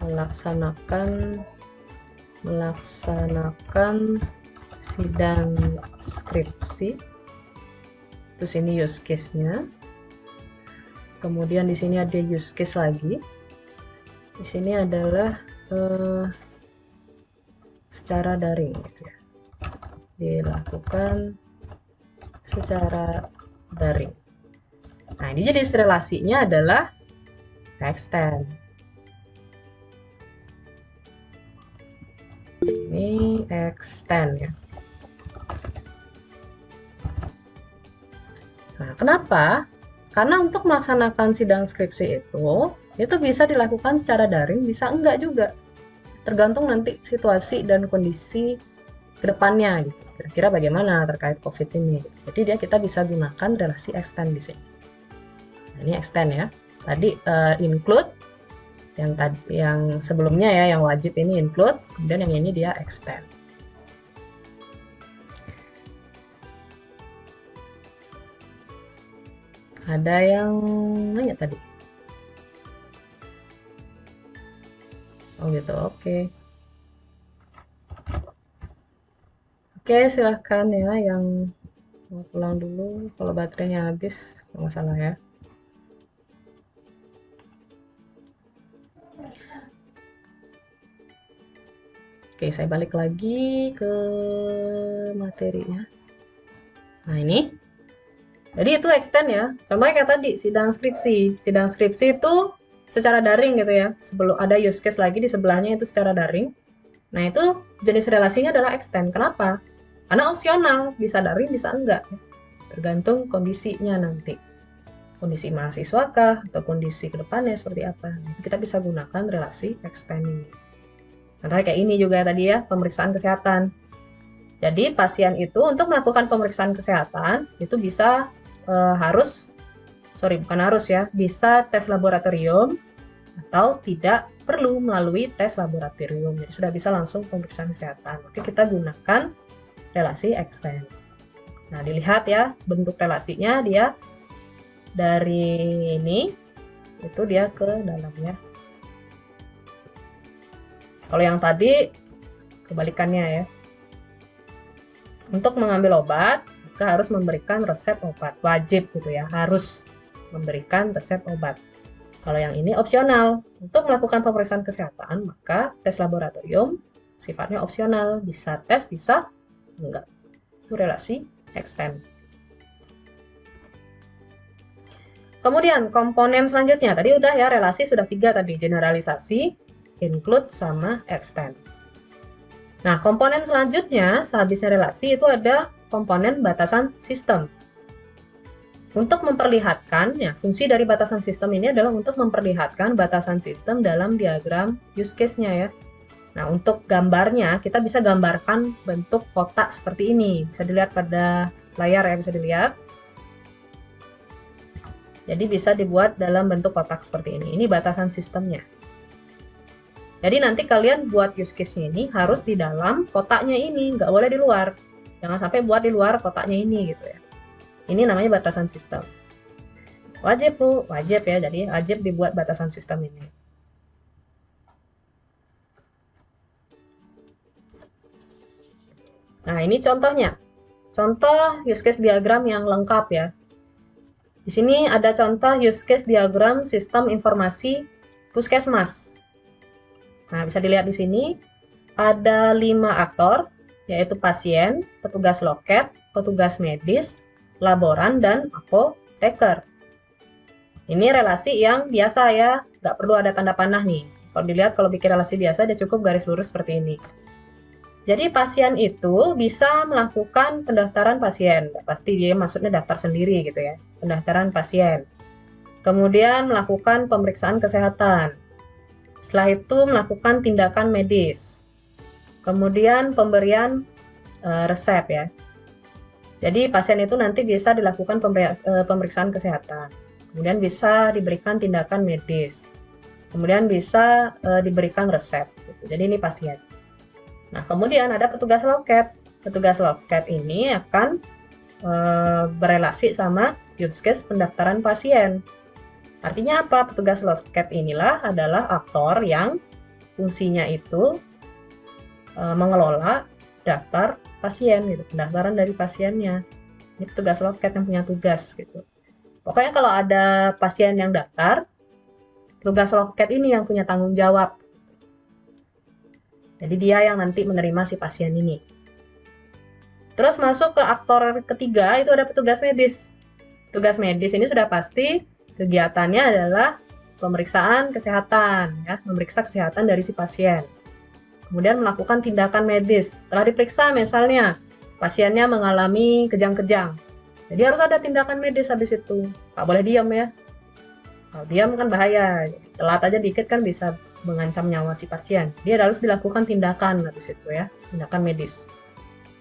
Melaksanakan sidang skripsi. Terus ini use case-nya. Kemudian di sini ada use case lagi. Di sini adalah secara daring gitu ya. Dilakukan secara daring. Nah, ini jadi relasinya adalah extend. Ini extend ya. Nah, kenapa? Karena untuk melaksanakan sidang skripsi itu bisa dilakukan secara daring, bisa enggak juga. Tergantung nanti situasi dan kondisi kedepannya gitu. Kira-kira bagaimana terkait COVID ini. Jadi kita bisa gunakan relasi extend di sini. Nah, ini extend ya. Tadi include, yang sebelumnya ya, yang wajib ini include, kemudian yang ini dia extend. Ada yang nanya tadi? Oh gitu, oke. Oke, silahkan ya yang mau pulang dulu. Kalau baterainya habis, nggak masalah ya. Oke, saya balik lagi ke materinya. Nah, ini. Jadi itu extend ya. Contohnya kayak tadi, sidang skripsi. Sidang skripsi itu secara daring gitu ya. Sebelum ada use case lagi di sebelahnya itu secara daring. Nah, itu jenis relasinya adalah extend. Kenapa? Karena opsional, bisa daring, bisa enggak. Tergantung kondisinya nanti. Kondisi mahasiswa kah, atau kondisi kedepannya seperti apa. Kita bisa gunakan relasi extend ini. Contohnya kayak ini juga tadi ya, pemeriksaan kesehatan. Jadi pasien itu untuk melakukan pemeriksaan kesehatan, itu bisa bisa tes laboratorium atau tidak perlu melalui tes laboratorium. Jadi sudah bisa langsung pemeriksaan kesehatan. Oke, kita gunakan relasi extend. Nah, dilihat ya bentuk relasinya, dia dari ini itu dia ke dalamnya. Kalau yang tadi kebalikannya ya. Untuk mengambil obat, maka harus memberikan resep obat. Wajib gitu ya, harus memberikan resep obat. Kalau yang ini opsional. Untuk melakukan pemeriksaan kesehatan, maka tes laboratorium sifatnya opsional. Bisa tes, bisa enggak. Itu relasi extend. Kemudian komponen selanjutnya, tadi udah ya, relasi sudah 3 tadi, generalisasi, include, sama extend. Nah, komponen selanjutnya, sehabisnya relasi, itu ada komponen batasan sistem. Untuk memperlihatkan, ya, fungsi dari batasan sistem ini adalah untuk memperlihatkan batasan sistem dalam diagram use case-nya ya. Nah, untuk gambarnya, kita bisa gambarkan bentuk kotak seperti ini. Bisa dilihat pada layar ya, bisa dilihat. Jadi bisa dibuat dalam bentuk kotak seperti ini. Ini batasan sistemnya. Jadi nanti kalian buat use case-nya ini harus di dalam kotaknya ini, nggak boleh di luar. Jangan sampai buat di luar kotaknya ini gitu ya. Ini namanya batasan sistem. Wajib Bu, wajib ya, jadi wajib dibuat batasan sistem ini. Nah, ini contohnya. Contoh use case diagram yang lengkap ya. Di sini ada contoh use case diagram sistem informasi puskesmas. Nah, bisa dilihat di sini ada 5 aktor, yaitu pasien, petugas loket, petugas medis, laboran, dan apoteker. Ini relasi yang biasa ya, nggak perlu ada tanda panah nih. Kalau dilihat, kalau bikin relasi biasa, dia cukup garis lurus seperti ini. Jadi pasien itu bisa melakukan pendaftaran pasien. Pasti dia maksudnya daftar sendiri gitu ya. Pendaftaran pasien. Kemudian melakukan pemeriksaan kesehatan. Setelah itu melakukan tindakan medis. Kemudian pemberian resep ya. Jadi pasien itu nanti bisa dilakukan pemeriksaan kesehatan. Kemudian bisa diberikan tindakan medis. Kemudian bisa diberikan resep. Gitu. Jadi ini pasien. Nah, kemudian ada petugas loket. Petugas loket ini akan berelasi sama use case pendaftaran pasien. Artinya apa? Petugas loket inilah adalah aktor yang fungsinya itu mengelola daftar pasien, gitu, pendaftaran dari pasiennya. Ini petugas loket yang punya tugas, gitu. Pokoknya kalau ada pasien yang daftar, petugas loket ini yang punya tanggung jawab. Jadi dia yang nanti menerima si pasien ini. Terus masuk ke aktor ketiga, itu ada petugas medis. Petugas medis ini sudah pasti kegiatannya adalah pemeriksaan kesehatan, ya, memeriksa kesehatan dari si pasien. Kemudian melakukan tindakan medis. Setelah diperiksa misalnya, pasiennya mengalami kejang-kejang. Jadi harus ada tindakan medis habis itu. Nggak boleh diam ya. Kalau diam kan bahaya. Telat aja dikit kan bisa mengancam nyawa si pasien. Dia harus dilakukan tindakan habis itu ya, tindakan medis.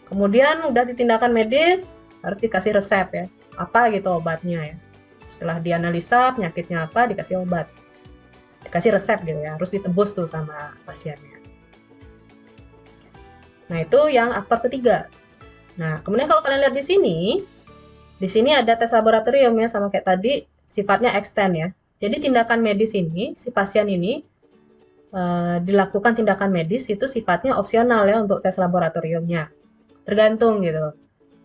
Kemudian udah ditindakan medis, harus dikasih resep ya. Apa gitu obatnya ya. Setelah dianalisa penyakitnya apa, dikasih obat. Dikasih resep gitu ya, harus ditebus tuh sama pasiennya. Nah, itu yang aktor ketiga. Nah, kemudian kalau kalian lihat di sini ada tes laboratorium ya, sama kayak tadi, sifatnya extend ya. Jadi tindakan medis ini, si pasien ini dilakukan tindakan medis itu sifatnya opsional ya untuk tes laboratoriumnya. Tergantung gitu.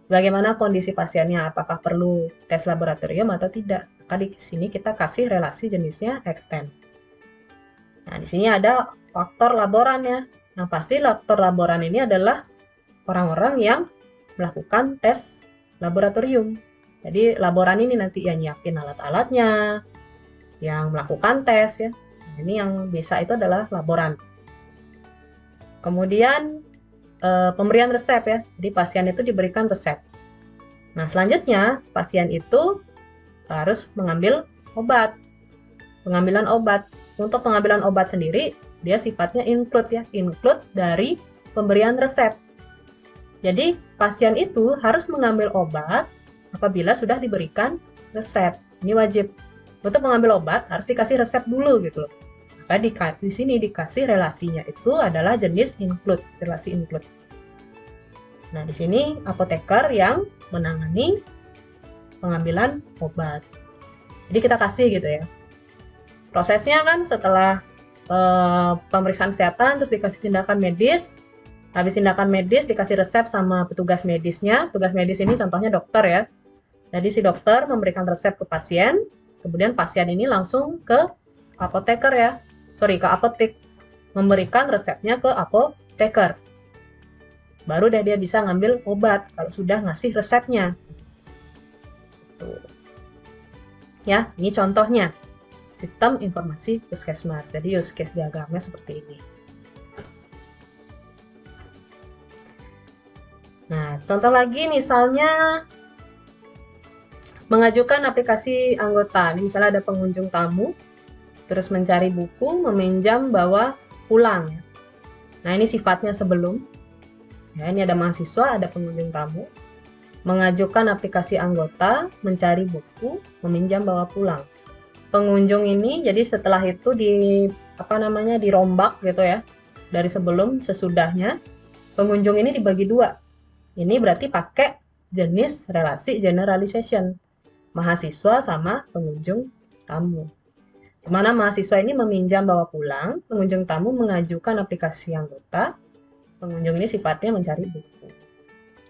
Bagaimana kondisi pasiennya, apakah perlu tes laboratorium atau tidak. Maka di sini kita kasih relasi jenisnya extend. Nah, di sini ada aktor laboran ya. Nah, pasti aktor laboran ini adalah orang-orang yang melakukan tes laboratorium. Jadi laboran ini nanti yang nyiapin alat-alatnya, yang melakukan tes ya. Nah, ini yang bisa itu adalah laboran. Kemudian pemberian resep ya. Jadi pasien itu diberikan resep. Nah, selanjutnya pasien itu harus mengambil obat. Pengambilan obat. Untuk pengambilan obat sendiri, dia sifatnya include ya. Include dari pemberian resep. Jadi, pasien itu harus mengambil obat apabila sudah diberikan resep. Ini wajib. Untuk mengambil obat harus dikasih resep dulu gitu loh. Maka di sini dikasih relasinya itu adalah jenis include, relasi include. Nah, di sini apoteker yang menangani pengambilan obat. Jadi kita kasih gitu ya. Prosesnya kan setelah pemeriksaan kesehatan, terus dikasih tindakan medis. Habis tindakan medis dikasih resep sama petugas medisnya. Petugas medis ini contohnya dokter ya. Jadi si dokter memberikan resep ke pasien, kemudian pasien ini langsung ke apoteker ya. Ke apotek. Memberikan resepnya ke apoteker. Baru deh dia bisa ngambil obat kalau sudah ngasih resepnya. Tuh. Ya, ini contohnya. Sistem informasi puskesmas. Jadi use case diagramnya seperti ini. Nah, contoh lagi misalnya mengajukan aplikasi anggota. Ini misalnya ada pengunjung tamu, terus mencari buku, meminjam, bawa pulang. Nah, ini sifatnya sebelum. Ya, ini ada mahasiswa, ada pengunjung tamu. Mengajukan aplikasi anggota, mencari buku, meminjam, bawa pulang. Pengunjung ini, jadi setelah itu dirombak gitu ya. Dari sebelum, sesudahnya. Pengunjung ini dibagi dua. Ini berarti pakai jenis relasi generalization. Mahasiswa sama pengunjung tamu. Kemana mahasiswa ini meminjam bawa pulang, pengunjung tamu mengajukan aplikasi anggota, pengunjung ini sifatnya mencari buku.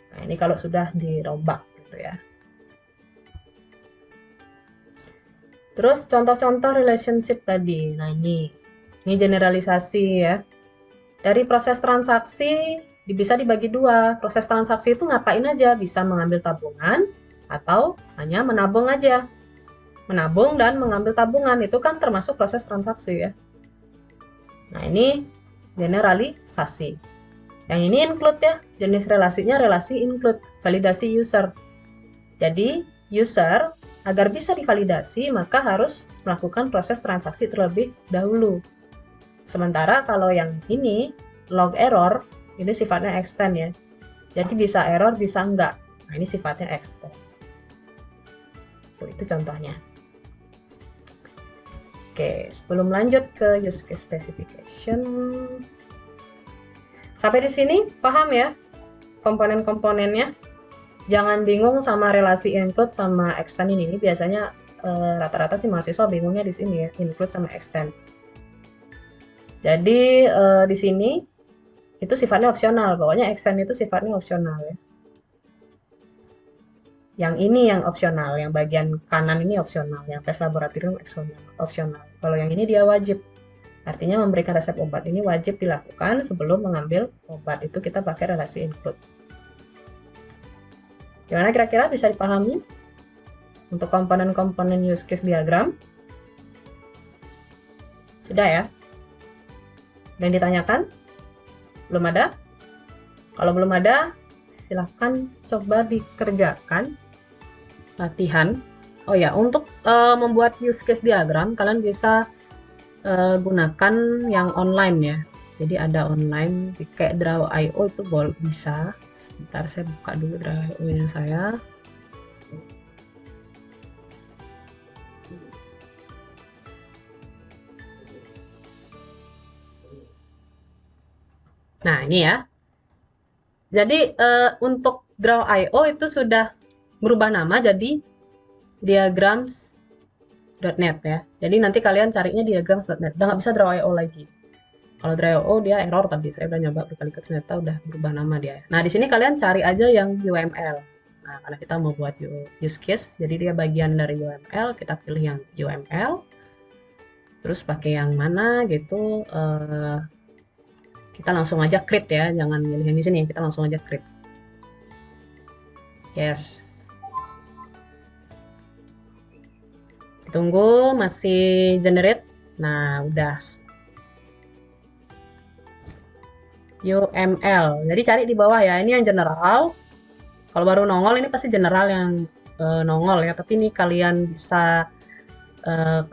Nah, ini kalau sudah dirombak gitu ya. Terus contoh-contoh relationship tadi. Nah, ini generalisasi ya. Dari proses transaksi bisa dibagi dua. Proses transaksi itu ngapain aja? Bisa mengambil tabungan atau hanya menabung aja. Menabung dan mengambil tabungan itu kan termasuk proses transaksi ya. Nah, ini generalisasi. Yang ini include ya. Jenis relasinya relasi include, validasi user. Jadi, user agar bisa divalidasi maka harus melakukan proses transaksi terlebih dahulu. Sementara kalau yang ini log error, ini sifatnya extend ya. Jadi bisa error, bisa enggak. Nah, ini sifatnya extend. Itu contohnya. Oke, sebelum lanjut ke use case specification. Sampai di sini paham ya komponen-komponennya? Jangan bingung sama relasi include sama extend ini. Ini biasanya rata-rata sih mahasiswa bingungnya di sini ya, include sama extend. Jadi di sini itu sifatnya opsional, pokoknya extend itu sifatnya opsional ya. Yang ini yang opsional, yang bagian kanan ini opsional, yang tes laboratorium opsional. Kalau yang ini dia wajib. Artinya memberikan resep obat ini wajib dilakukan sebelum mengambil obat. Itu kita pakai relasi include. Gimana kira-kira bisa dipahami untuk komponen-komponen use case diagram? Sudah ya? Dan ditanyakan? Belum ada? Kalau belum ada, silahkan coba dikerjakan latihan. Oh ya, untuk membuat use case diagram, kalian bisa gunakan yang online ya. Jadi ada online, kayak Draw.io itu bisa. Sebentar, saya buka dulu Draw.io-nya saya. Nah, ini ya. Jadi untuk Draw.io itu sudah berubah nama jadi diagrams.net ya. Jadi nanti kalian carinya diagrams.net. Udah nggak bisa Draw.io lagi. Kalau Draw.io dia error tadi. Saya udah nyoba berkali-kali ternyata udah berubah nama dia. Nah, di sini kalian cari aja yang UML. Nah, karena kita mau buat use case, jadi dia bagian dari UML. Kita pilih yang UML. Terus pakai yang mana gitu. Kita langsung aja create ya, jangan milih yang di sini, kita langsung aja create. Yes. Tunggu masih generate. Nah, udah. UML. Jadi cari di bawah ya. Ini yang general. Kalau baru nongol ini pasti general yang nongol ya, tapi ini kalian bisa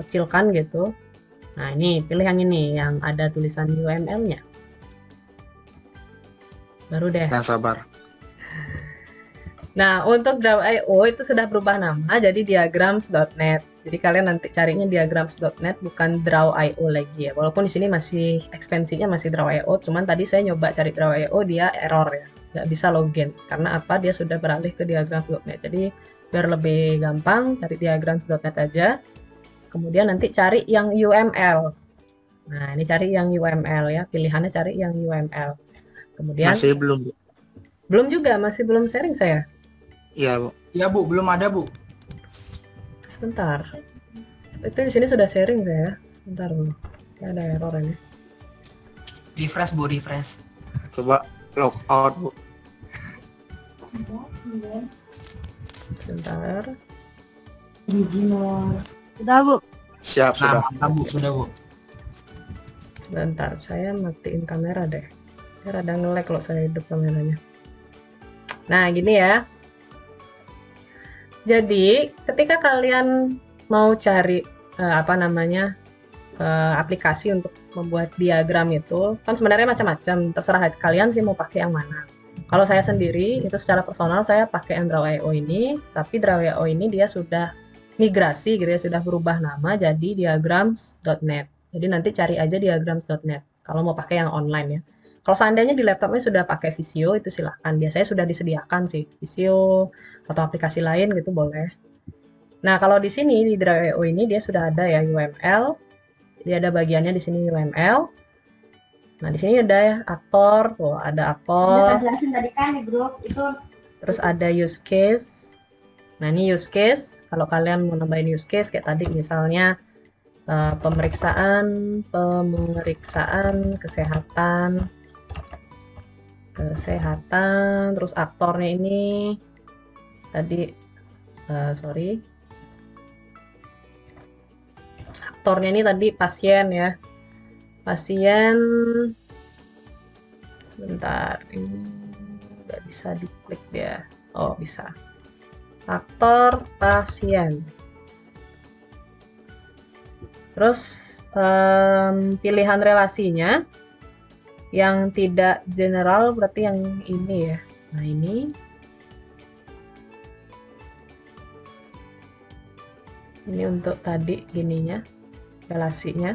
kecilkan gitu. Nah, ini pilih yang ini yang ada tulisan UML-nya. Baru deh. Nah, sabar. Nah, untuk Draw.io itu sudah berubah nama jadi diagrams.net. Jadi kalian nanti carinya diagrams.net bukan Draw.io lagi ya. Walaupun di sini masih ekstensinya masih Draw.io, cuman tadi saya nyoba cari Draw.io dia error ya. Nggak bisa login. Karena apa? Dia sudah beralih ke diagrams.net. Jadi biar lebih gampang cari diagrams.net aja. Kemudian nanti cari yang UML. Nah, ini cari yang UML ya. Pilihannya cari yang UML. Kemudian Masih belum, Bu? belum juga, masih belum sharing saya. Iya, Bu. Iya, Bu, belum ada, Bu. Sebentar. Itu di sini sudah sharing saya. Sebentar, Bu. Ya, ada error ini. Refresh, Bu, refresh. Coba log out, Bu. Sebentar. Sudah, Bu. Siap, sudah. Mantap, Bu, sudah, Bu. Sebentar, saya matiin kamera deh. Biar ada nge-lag kalau saya hidup kameranya. Nah, gini ya. Jadi, ketika kalian mau cari aplikasi untuk membuat diagram itu, kan sebenarnya macam-macam. Terserah kalian sih mau pakai yang mana. Kalau saya sendiri, itu secara personal saya pakai yang Draw.io ini, tapi Draw.io ini dia sudah migrasi gitu ya, sudah berubah nama jadi diagrams.net. Jadi nanti cari aja diagrams.net kalau mau pakai yang online ya. Kalau seandainya di laptopnya sudah pakai Visio, itu silahkan. Biasanya sudah disediakan sih, Visio atau aplikasi lain gitu boleh. Nah, kalau di sini, di Draw.io ini, dia sudah ada ya UML. Dia ada bagiannya di sini UML. Nah, di sini ada ya aktor, tuh ada aktor. Udah jelasin tadi kan di grup, itu Terus ada use case. Nah, ini use case. Kalau kalian mau nambahin use case kayak tadi misalnya pemeriksaan kesehatan, terus aktornya ini tadi aktornya ini tadi pasien ya. Pasien, bentar, ini nggak bisa diklik dia. Oh, bisa. Aktor pasien. Terus pilihan relasinya yang tidak general berarti yang ini ya. Nah, ini untuk tadi gininya, relasinya.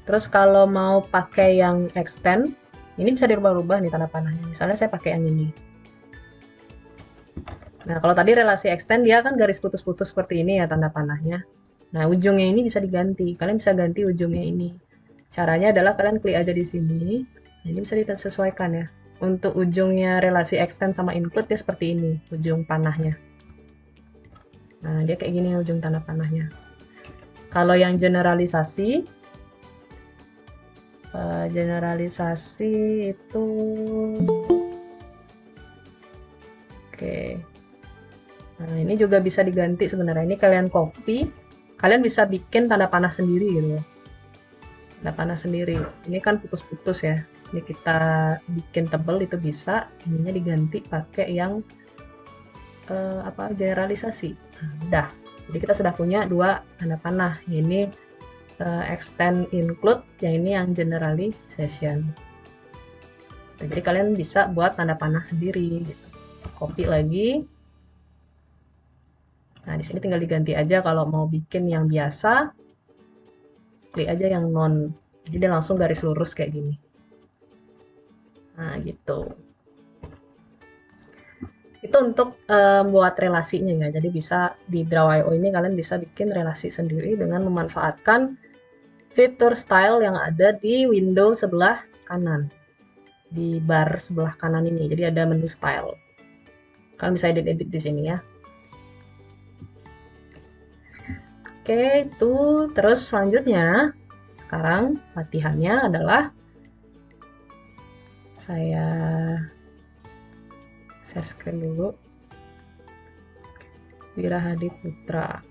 Terus kalau mau pakai yang extend, ini bisa dirubah-rubah nih tanda panahnya. Misalnya saya pakai yang ini. Nah, kalau tadi relasi extend dia kan garis putus-putus seperti ini ya tanda panahnya. Nah, ujungnya ini bisa diganti. Kalian bisa ganti ujungnya ini. Caranya adalah kalian klik aja di sini. Nah, ini bisa disesuaikan ya. Untuk ujungnya relasi extend sama include dia seperti ini, ujung panahnya. Nah, dia kayak gini ujung tanda panahnya. Kalau yang generalisasi itu oke. Nah, ini juga bisa diganti sebenarnya. Ini kalian copy, kalian bisa bikin tanda panah sendiri gitu ya. Tanda panah sendiri. Ini kan putus-putus ya. Ini kita bikin tebel itu bisa. Ininya diganti pakai yang generalisasi. Nah, udah. Jadi kita sudah punya dua tanda panah. Ini extend include, yang ini yang generalization. Jadi kalian bisa buat tanda panah sendiri gitu. Copy lagi. Nah, di sini tinggal diganti aja kalau mau bikin yang biasa. Klik aja yang non. Jadi dia langsung garis lurus kayak gini. Nah, gitu. Itu untuk buat relasinya ya. Jadi bisa di Draw.io ini kalian bisa bikin relasi sendiri dengan memanfaatkan fitur style yang ada di window sebelah kanan. Di bar sebelah kanan ini. Jadi ada menu style. Kalian bisa edit-edit di sini ya. Oke, itu terus selanjutnya sekarang latihannya adalah saya share screen dulu. Wira Hadi Putra.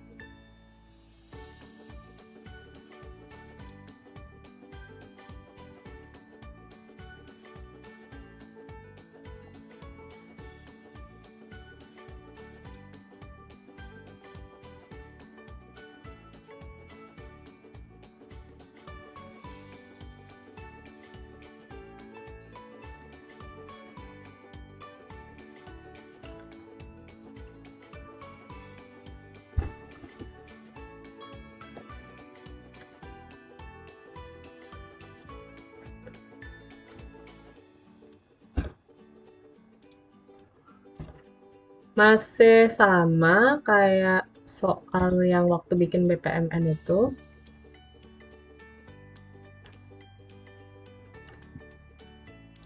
Masih sama kayak soal yang waktu bikin BPMN itu.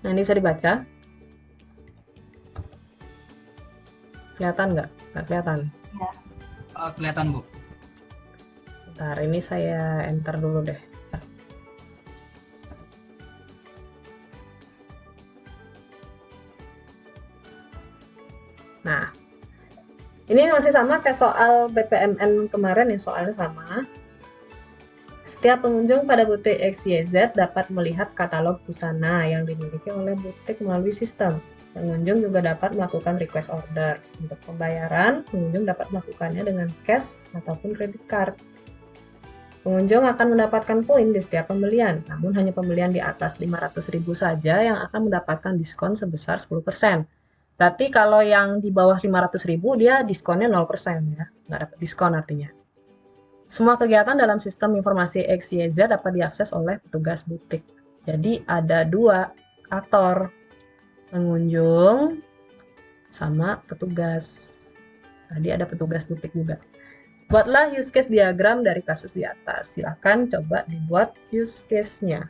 Nah, ini bisa dibaca. Kelihatan nggak? Nggak kelihatan? Ya. Kelihatan, Bu. Bentar, ini saya enter dulu deh. Nah, ini masih sama kayak soal BPMN kemarin ya, soalnya sama. Setiap pengunjung pada butik XYZ dapat melihat katalog busana yang dimiliki oleh butik melalui sistem. Pengunjung juga dapat melakukan request order. Untuk pembayaran, pengunjung dapat melakukannya dengan cash ataupun kredit card. Pengunjung akan mendapatkan poin di setiap pembelian, namun hanya pembelian di atas 500.000 saja yang akan mendapatkan diskon sebesar 10%. Berarti kalau yang di bawah 500.000 dia diskonnya 0% ya, nggak dapat diskon artinya. Semua kegiatan dalam sistem informasi XYZ dapat diakses oleh petugas butik. Jadi ada dua aktor, pengunjung sama petugas. Tadi ada petugas butik juga. Buatlah use case diagram dari kasus di atas. Silahkan coba dibuat use case-nya.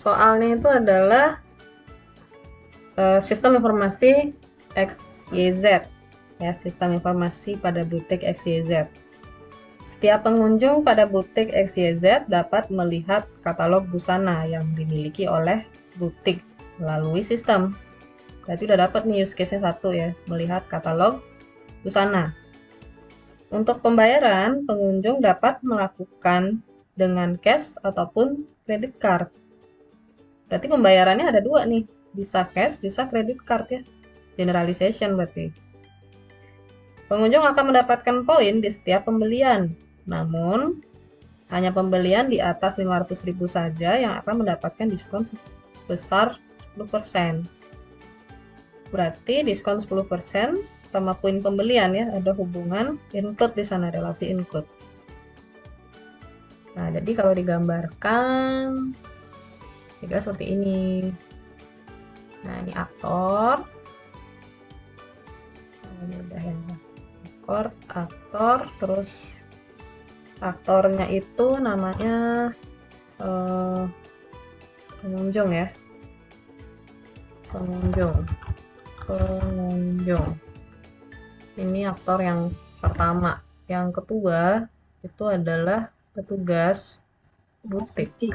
soalnya itu adalah sistem informasi XYZ ya, sistem informasi pada butik XYZ. Setiap pengunjung pada butik XYZ dapat melihat katalog busana yang dimiliki oleh butik melalui sistem. Berarti udah dapat nih use case-nya satu ya, melihat katalog busana. Untuk pembayaran, pengunjung dapat melakukan dengan cash ataupun credit card. Berarti pembayarannya ada dua nih, bisa cash, bisa credit card ya. Generalization berarti. Pengunjung akan mendapatkan poin di setiap pembelian, namun hanya pembelian di atas 500.000 saja yang akan mendapatkan diskon sebesar 10%. Berarti diskon 10% sama poin pembelian ya, ada hubungan include di sana, relasi include. Nah, jadi kalau digambarkan kira seperti ini. Nah, ini aktor. Nah, ini udah ya. Aktor, terus aktornya itu namanya pengunjung ya, pengunjung. Ini aktor yang pertama. Yang kedua itu adalah petugas butik.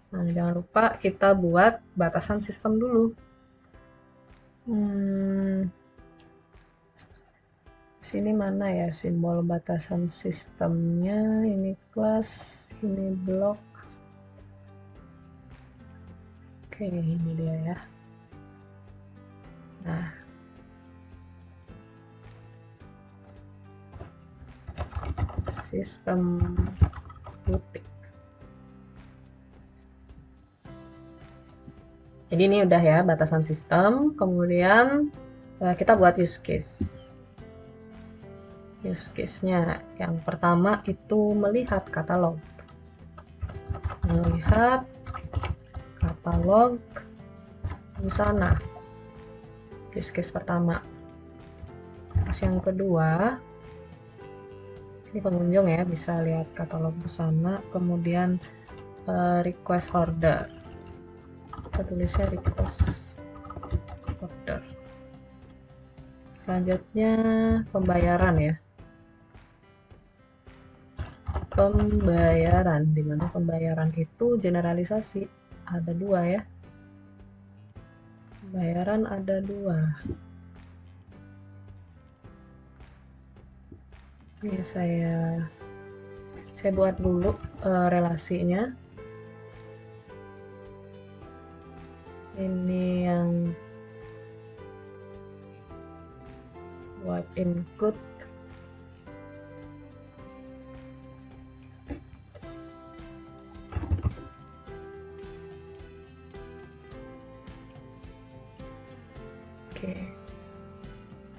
Nah, jangan lupa kita buat batasan sistem dulu. Sini mana ya simbol batasan sistemnya? Ini kelas, ini blok. Oke, ini dia ya. Nah, sistem butik. Jadi ini udah ya batasan sistem, kemudian kita buat use case. Use case-nya yang pertama itu melihat katalog. Melihat katalog busana. Use case pertama. Terus yang kedua, ini pengunjung ya bisa lihat katalog busana, kemudian request order. Kita tulisnya request order. Selanjutnya pembayaran ya. Pembayaran, dimana pembayaran itu generalisasi, ada dua ya. Pembayaran ada dua. Ini saya buat dulu relasinya. Ini yang buat include. Oke.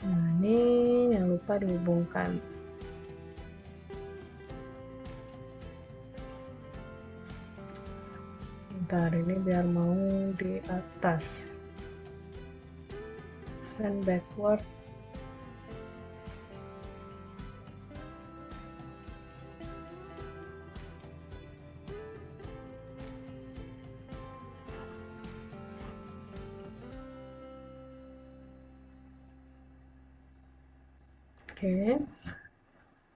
Nah, ini jangan lupa dihubungkan. Bentar, ini biar mau di atas. Send backward. Oke.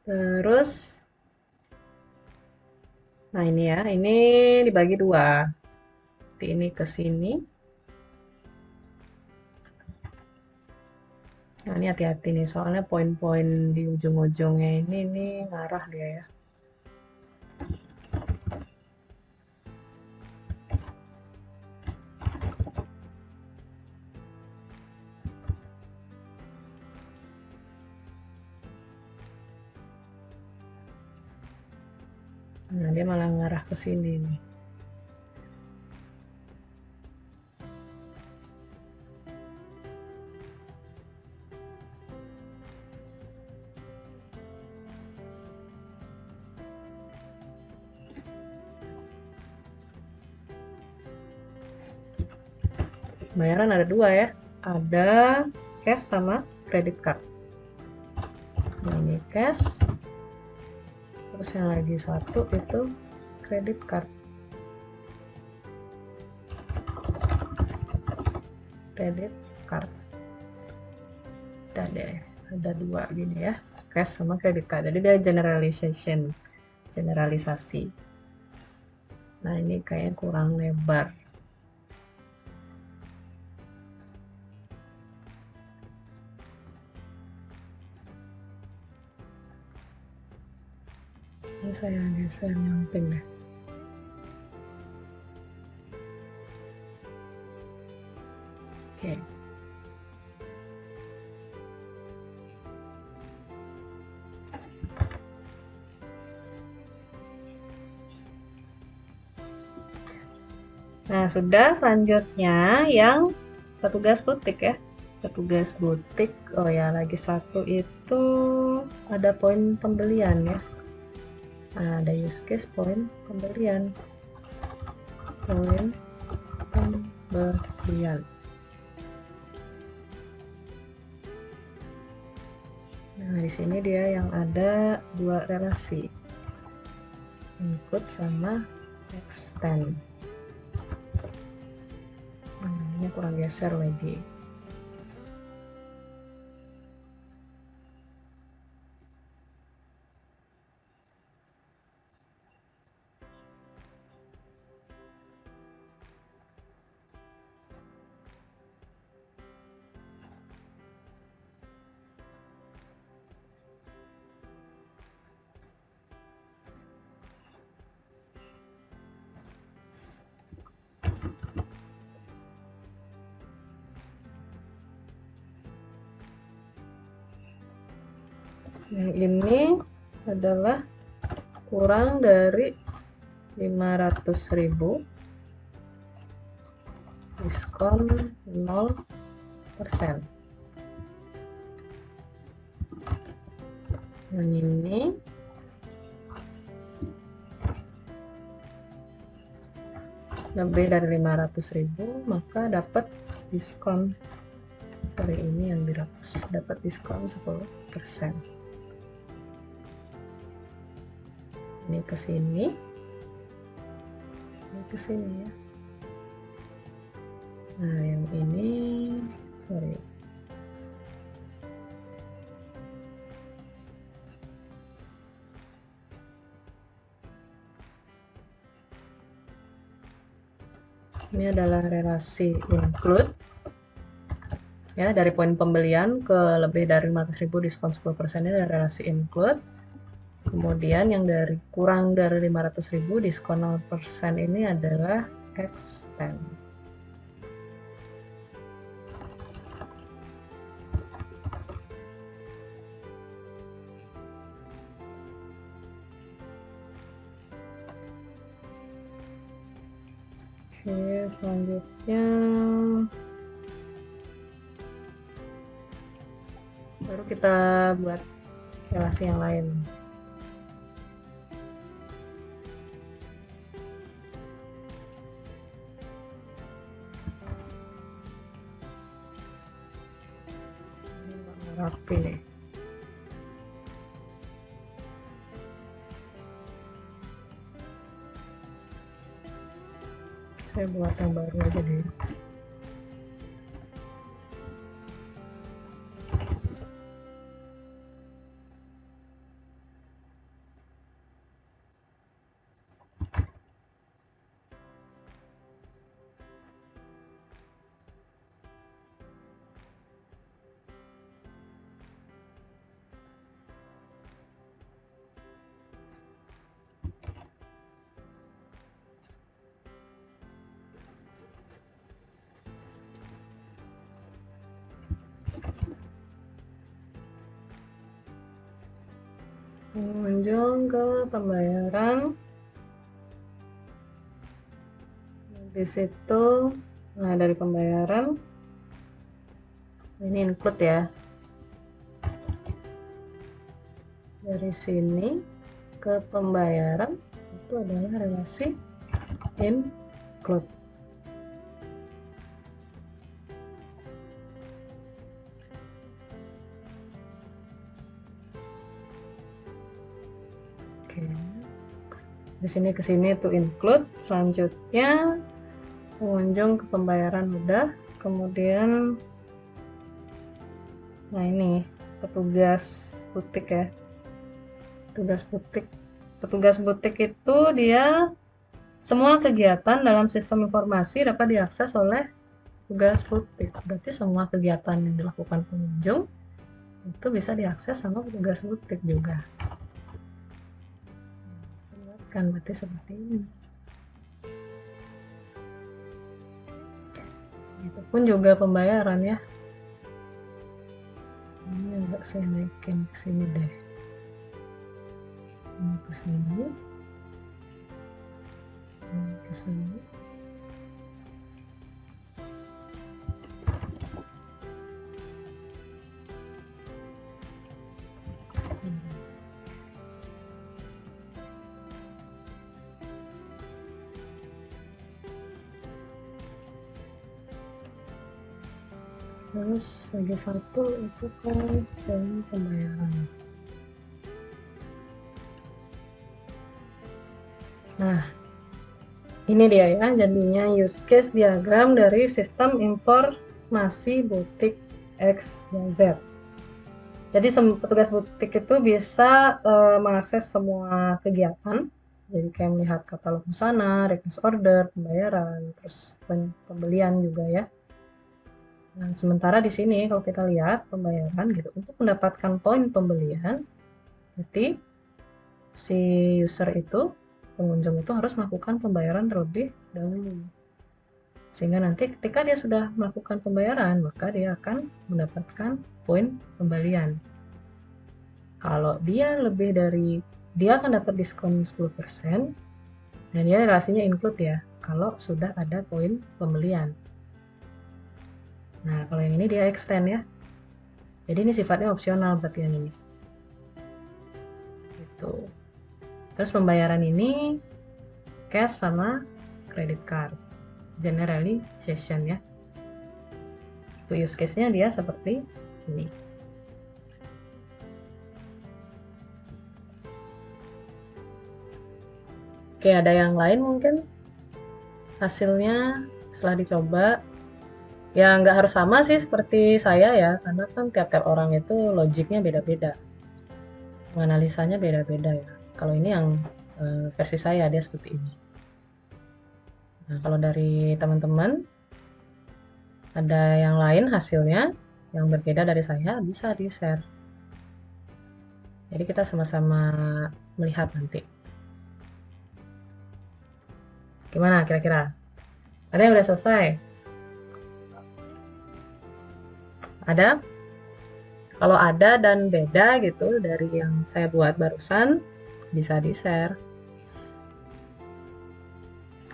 Terus nah ini ya, ini dibagi dua. Ini ke sini. Nah, ini hati-hati nih, soalnya poin-poin di ujung-ujungnya ini ngarah dia ya. Nah, dia malah ngarah ke sini nih. Pembayaran ada dua ya, ada cash sama credit card. Nah, ini cash, terus Terus yang lagi satu itu credit card. Credit card. Ada deh, ada dua gini ya, cash sama credit card. Jadi dia generalisasi. Nah ini kayaknya kurang lebar. Ini saya geser nyamping deh. Oke. Nah, sudah, selanjutnya yang petugas butik ya. Petugas butik, oh ya, lagi satu itu ada poin pembelian ya. Nah, ada use case poin pembelian. Poin pembelian. Nah, di sini dia yang ada dua relasi. Include sama extend. Ini kurang geser lagi. Yang ini adalah kurang dari 500.000, diskon 0%. Yang ini lebih dari 500.000, maka dapat diskon. Sorry, ini yang dihapus, dapat diskon 10%. Ini ke sini, ini ke sini ya. Nah, yang ini, sorry. Ini adalah relasi include. Ya, dari poin pembelian ke lebih dari 500.000 diskon 10% ini adalah relasi include. Kemudian yang dari kurang dari 500.000 diskon 0% ini adalah extend. Oke, selanjutnya baru kita buat relasi yang lain. Rapi nih. Saya buat yang baru aja deh. Menunjang ke pembayaran. Di situ, nah dari pembayaran ini include ya. Dari sini ke pembayaran itu adalah relasi include. Oke. Di sini ke sini to include. Selanjutnya pengunjung ke pembayaran udah. Kemudian nah ini petugas butik ya. Petugas butik itu dia semua kegiatan dalam sistem informasi dapat diakses oleh petugas butik. Berarti semua kegiatan yang dilakukan pengunjung itu bisa diakses sama petugas butik juga. Kan berarti seperti ini. Itu pun juga pembayaran ya. Ini agak saya naikin ke sini deh. Ini ke sini. Ini ke sini. Terus lagi satu itu kan pembayaran. Nah, ini dia ya, jadinya use case diagram dari sistem informasi butik X, Y, Z. Jadi petugas butik itu bisa mengakses semua kegiatan. Jadi kayak melihat katalog busana, request order, pembayaran, terus pembelian juga ya. Nah, sementara di sini kalau kita lihat pembayaran gitu, untuk mendapatkan poin pembelian, berarti si user itu, pengunjung itu harus melakukan pembayaran terlebih dahulu. Sehingga nanti ketika dia sudah melakukan pembayaran, maka dia akan mendapatkan poin pembelian. Kalau dia dia akan dapat diskon 10%, dan dia relasinya include ya, kalau sudah ada poin pembelian. Nah, kalau yang ini dia extend ya. Jadi ini sifatnya opsional berarti yang ini. Gitu. Terus pembayaran ini cash sama credit card. Generally session ya. Itu use case-nya dia seperti ini. Oke, ada yang lain mungkin hasilnya setelah dicoba. Ya nggak harus sama sih seperti saya ya, karena kan tiap-tiap orang itu logiknya beda-beda, menganalisanya beda-beda ya. Kalau ini yang versi saya dia seperti ini. Nah, kalau dari teman-teman ada yang lain hasilnya yang berbeda dari saya, bisa di-share. Jadi kita sama-sama melihat nanti. Gimana kira-kira? Ada yang udah selesai? Ada? Kalau ada dan beda gitu dari yang saya buat barusan, bisa di-share.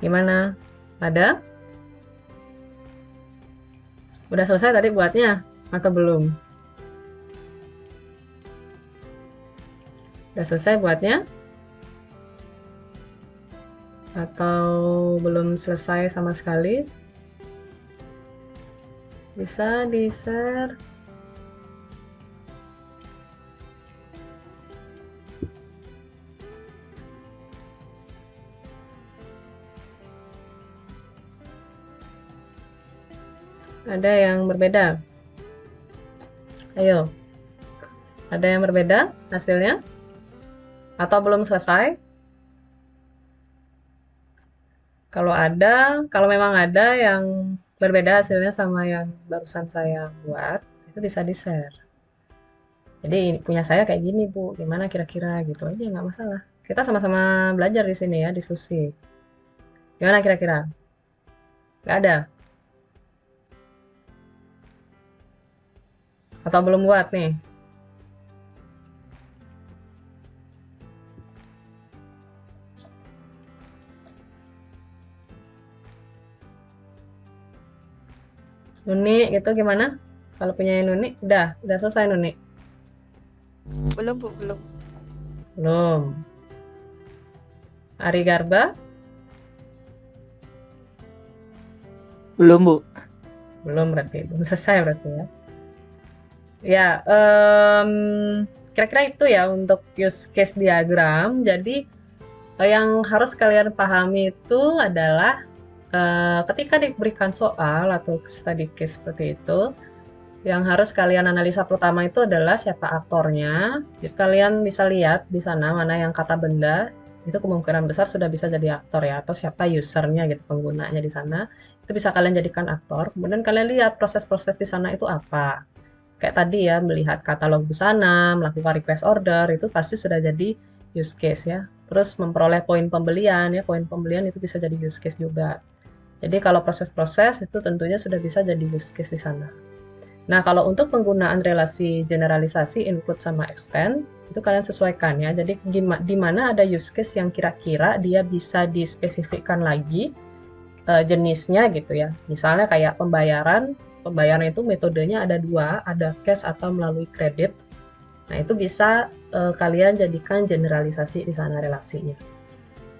Gimana? Ada? Udah selesai tadi buatnya atau belum? Udah selesai buatnya? Atau belum selesai sama sekali? Bisa di-share. Ada yang berbeda? Ayo. Ada yang berbeda hasilnya? Atau belum selesai? Kalau memang ada yang berbeda hasilnya sama yang barusan saya buat, itu bisa di-share. Jadi punya saya kayak gini Bu, gimana kira-kira gitu aja, nggak masalah. Kita sama-sama belajar di sini ya, diskusi. Gimana kira-kira? Nggak ada? Atau belum buat nih? Nuni gitu gimana? Kalau punya Nuni, udah selesai Nuni? Belum Bu, belum. Belum. Ari Garba? Belum, Bu. Belum berarti, belum selesai berarti ya. Ya, kira-kira itu ya untuk use case diagram. Jadi Yang harus kalian pahami itu adalah ketika diberikan soal atau study case seperti itu, yang harus kalian analisa pertama itu adalah siapa aktornya. Jadi kalian bisa lihat di sana mana yang kata benda, itu kemungkinan besar sudah bisa jadi aktor ya, atau siapa usernya gitu, penggunanya di sana. Itu bisa kalian jadikan aktor. Kemudian kalian lihat proses-proses di sana itu apa. Kayak tadi ya, melihat katalog busana, melakukan request order, itu pasti sudah jadi use case ya. Terus memperoleh poin pembelian ya, poin pembelian itu bisa jadi use case juga. Jadi kalau proses-proses itu tentunya sudah bisa jadi use case di sana. Nah, kalau untuk penggunaan relasi generalisasi input sama extend, itu kalian sesuaikan ya. Jadi di mana ada use case yang kira-kira dia bisa dispesifikkan lagi jenisnya gitu ya. Misalnya kayak pembayaran itu metodenya ada dua, ada cash atau melalui kredit. Nah, itu bisa kalian jadikan generalisasi di sana relasinya.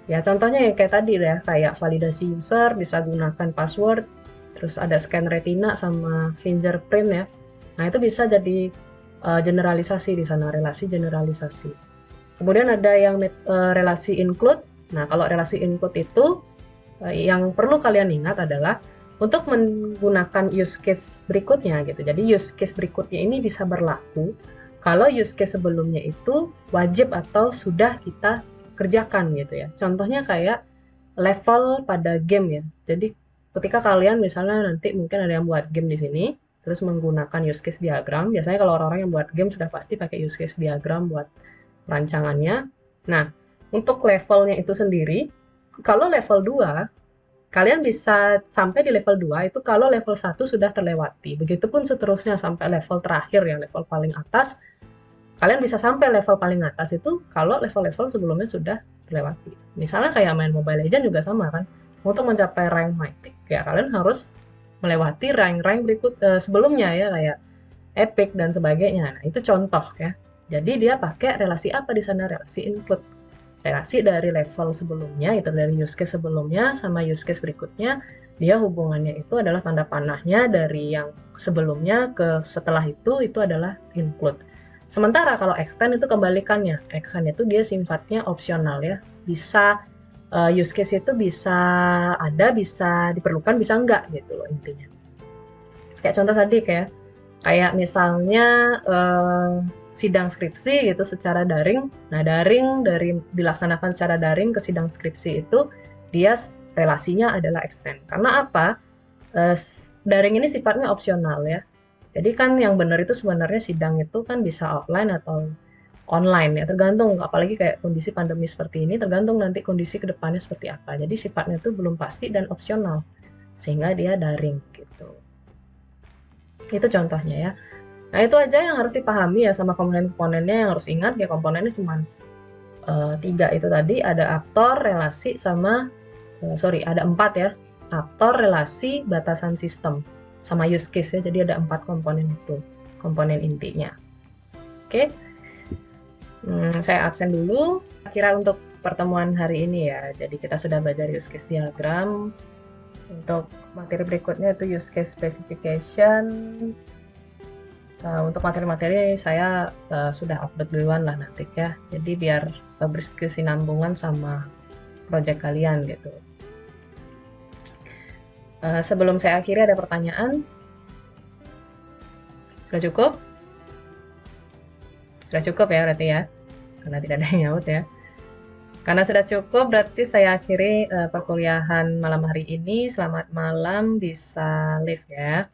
Ya, contohnya yang kayak tadi ya, kayak validasi user, bisa gunakan password, terus ada scan retina sama fingerprint ya. Nah, itu bisa jadi generalisasi di sana, relasi generalisasi. Kemudian ada yang relasi include. Nah, kalau relasi include itu yang perlu kalian ingat adalah untuk menggunakan use case berikutnya gitu. Jadi use case berikutnya ini bisa berlaku kalau use case sebelumnya itu wajib atau sudah kita kerjakan gitu ya. Contohnya kayak level pada game ya. Jadi ketika kalian misalnya nanti mungkin ada yang buat game di sini, terus menggunakan use case diagram. Biasanya kalau orang-orang yang buat game sudah pasti pakai use case diagram buat rancangannya. Nah, untuk levelnya itu sendiri, kalau level 2, kalian bisa sampai di level 2 itu kalau level 1 sudah terlewati. Begitupun seterusnya sampai level terakhir yang level paling atas. Kalian bisa sampai level paling atas itu kalau level-level sebelumnya sudah terlewati. Misalnya kayak main Mobile Legends juga sama kan. Untuk mencapai rank Mythic, ya kalian harus melewati rank-rank berikut sebelumnya ya, kayak Epic dan sebagainya. Nah, itu contoh ya. Jadi dia pakai relasi apa di sana? Relasi include. Relasi dari level sebelumnya, itu dari use case sebelumnya sama use case berikutnya, dia hubungannya itu adalah tanda panahnya dari yang sebelumnya ke setelah itu adalah include. Sementara kalau extend itu kebalikannya. Extend itu dia sifatnya opsional ya. Bisa use case itu bisa ada, bisa diperlukan, bisa enggak gitu loh intinya. Kayak contoh tadi kayak misalnya sidang skripsi gitu secara daring. Nah, daring dari dilaksanakan secara daring ke sidang skripsi itu dia relasinya adalah extend. Karena apa? Daring ini sifatnya opsional ya. Jadi kan yang benar itu sebenarnya sidang itu kan bisa offline atau online ya, tergantung, apalagi kayak kondisi pandemi seperti ini, tergantung nanti kondisi kedepannya seperti apa. Jadi sifatnya itu belum pasti dan opsional, sehingga dia daring gitu. Itu contohnya ya. Nah, itu aja yang harus dipahami ya sama komponen-komponennya. Yang harus ingat ya, komponennya cuma 3 itu tadi. Ada aktor, relasi, sama ada 4 ya. Aktor, relasi, batasan sistem, sama use case ya. Jadi ada 4 komponen itu, komponen intinya. Oke. Saya absen dulu. Kira untuk pertemuan hari ini ya. Jadi kita sudah belajar use case diagram. Untuk materi berikutnya itu use case specification. Untuk materi-materi saya sudah upload duluan lah nanti ya. Jadi biar berkesinambungan sama project kalian gitu. Sebelum saya akhiri ada pertanyaan? Sudah cukup? Sudah cukup ya berarti ya? Karena tidak ada yang nyaut ya. Karena sudah cukup berarti saya akhiri perkuliahan malam hari ini. Selamat malam, bisa live ya.